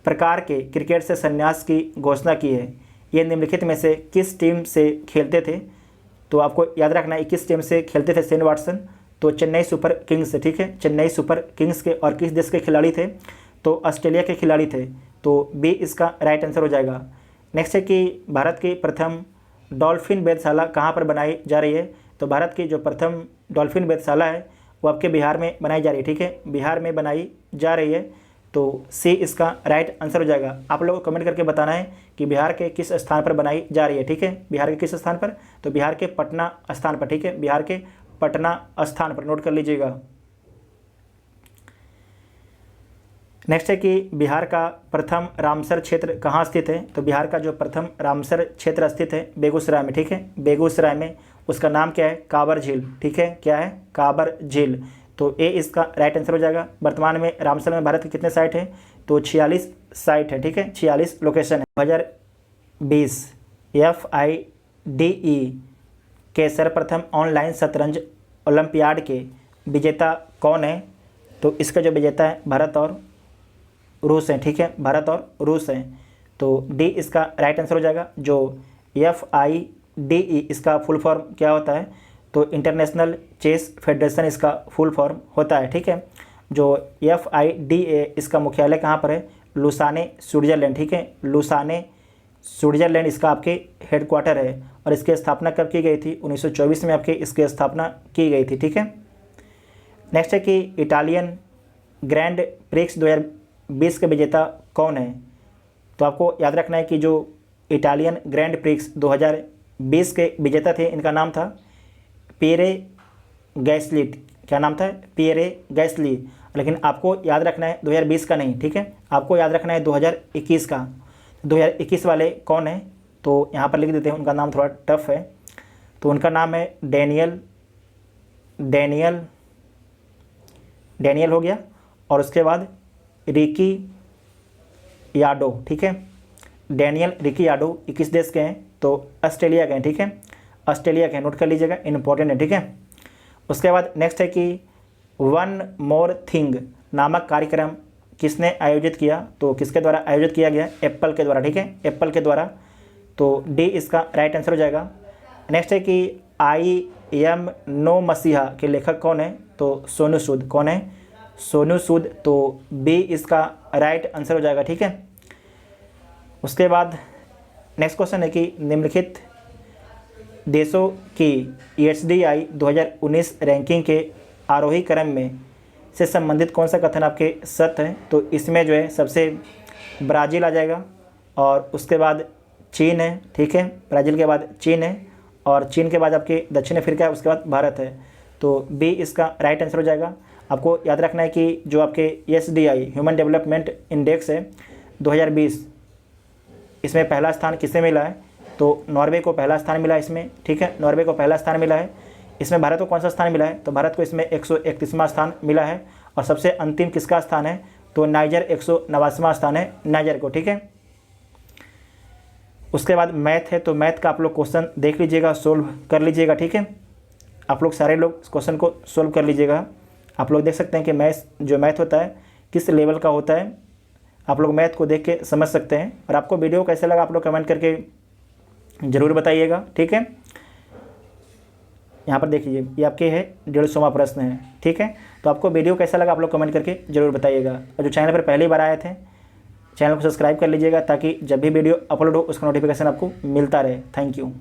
Speaker 1: प्रकार के क्रिकेट से संन्यास की घोषणा की है। ये निम्नलिखित में से किस टीम से खेलते थे? तो आपको याद रखना है किस टीम से खेलते थे शेन वाटसन? तो चेन्नई सुपर किंग्स से, ठीक है, चेन्नई सुपर किंग्स के। और किस देश के खिलाड़ी थे? तो ऑस्ट्रेलिया के खिलाड़ी थे। तो बी इसका राइट आंसर हो जाएगा। नेक्स्ट है कि भारत की प्रथम डॉल्फिन वेधशाला कहाँ पर बनाई जा रही है? तो भारत की जो प्रथम डॉल्फिन वेधशाला है वो आपके बिहार में बनाई जा रही है, ठीक है, बिहार में बनाई जा रही है। तो सी इसका राइट आंसर हो जाएगा। आप लोगों को कमेंट करके बताना है कि बिहार के किस स्थान पर बनाई जा रही है, ठीक है, बिहार के किस स्थान पर? तो बिहार के पटना स्थान पर, ठीक है, बिहार के पटना स्थान पर, नोट कर लीजिएगा। नेक्स्ट है कि बिहार का प्रथम रामसर क्षेत्र कहाँ स्थित है? तो बिहार का जो प्रथम रामसर क्षेत्र स्थित है बेगूसराय में, ठीक है, बेगूसराय में। उसका नाम क्या है? काबर झील, ठीक है, क्या है? काबर झील। तो ए इसका राइट आंसर हो जाएगा। वर्तमान में रामसर में भारत के कितने साइट हैं? तो 46 साइट है, ठीक है, 46 लोकेशन है। 2020 FIDE के सर्वप्रथम ऑनलाइन शतरंज ओलंपियाड के विजेता कौन है? तो इसका जो विजेता है भारत और रूस हैं, ठीक है, भारत और रूस हैं। तो डी इसका राइट आंसर हो जाएगा। जो FIDE इसका फुल फॉर्म क्या होता है? तो इंटरनेशनल चेस फेडरेशन इसका फुल फॉर्म होता है, ठीक है। जो FIDE इसका मुख्यालय कहाँ पर है? लुसाने स्विट्जरलैंड, ठीक है, लुसाने स्विट्जरलैंड इसका आपके हेडक्वार्टर है। और इसकी स्थापना कब की गई थी? 1924 में आपके इसकी स्थापना की गई थी, ठीक है। नेक्स्ट है कि इटालियन ग्रैंड प्रिक्स 2020 के विजेता कौन है? तो आपको याद रखना है कि जो इटालियन ग्रैंड प्रिक्स 2020 के विजेता थे इनका नाम था पियरे गैस्ली। क्या नाम था? Pierre Gasly. लेकिन आपको याद रखना है 2020 का नहीं, ठीक है, आपको याद रखना है 2021 का। 2021 वाले कौन है? तो यहाँ पर लिख देते हैं, उनका नाम थोड़ा टफ है। तो उनका नाम है डैनियल हो गया। और उसके बाद रिकी याडो, ठीक है, डैनियल रिकी याडो 21 देश के हैं। तो ऑस्ट्रेलिया के हैं, ठीक है, ऑस्ट्रेलिया के, नोट कर लीजिएगा, इंपॉर्टेंट है, ठीक है। उसके बाद नेक्स्ट है कि वन मोर थिंग नामक कार्यक्रम किसने आयोजित किया? तो किसके द्वारा आयोजित किया गया? एप्पल के द्वारा, ठीक है, एप्पल के द्वारा। तो डी इसका राइट आंसर हो जाएगा। नेक्स्ट है कि आई एम नो मसीहा के लेखक कौन है? तो सोनू सूद। कौन है? सोनू सूद। तो बी इसका राइट आंसर हो जाएगा, ठीक है। उसके बाद नेक्स्ट क्वेश्चन है कि निम्नलिखित देशों की ESDI 2019 रैंकिंग के आरोही क्रम में से संबंधित कौन सा कथन आपके सत्य है? तो इसमें जो है सबसे ब्राज़ील आ जाएगा और उसके बाद चीन है, ठीक है, ब्राज़ील के बाद चीन है और चीन के बाद आपके दक्षिण अफ्रीका है, उसके बाद भारत है। तो बी इसका राइट आंसर हो जाएगा। आपको याद रखना है कि जो आपके ESDI ह्यूमन डेवलपमेंट इंडेक्स है 2020, इसमें पहला स्थान किसे मिला है? तो नॉर्वे को पहला स्थान मिला है इसमें, ठीक है, नॉर्वे को पहला स्थान मिला है। इसमें भारत को कौन सा स्थान मिला है, तो भारत को इसमें 131वां स्थान मिला है। और सबसे अंतिम किसका स्थान है, तो नाइजर 189वां स्थान है नाइजर को, ठीक है। उसके बाद मैथ है, तो मैथ का आप लोग क्वेश्चन देख लीजिएगा, सोल्व कर लीजिएगा, ठीक है। आप लोग सारे लोग इस क्वेश्चन को सोल्व कर लीजिएगा। आप लोग देख सकते हैं कि मैथ होता है किस लेवल का होता है, आप लोग मैथ को देख के समझ सकते हैं। और आपको वीडियो कैसे लगा आप लोग कमेंट करके ज़रूर बताइएगा, ठीक है। यहाँ पर देख लीजिए, ये आपके है 150वां प्रश्न है, ठीक है। तो आपको वीडियो कैसा लगा आप लोग कमेंट करके ज़रूर बताइएगा। और जो चैनल पर पहली बार आए थे, चैनल को सब्सक्राइब कर लीजिएगा ताकि जब भी वीडियो अपलोड हो उसका नोटिफिकेशन आपको मिलता रहे। Thank you.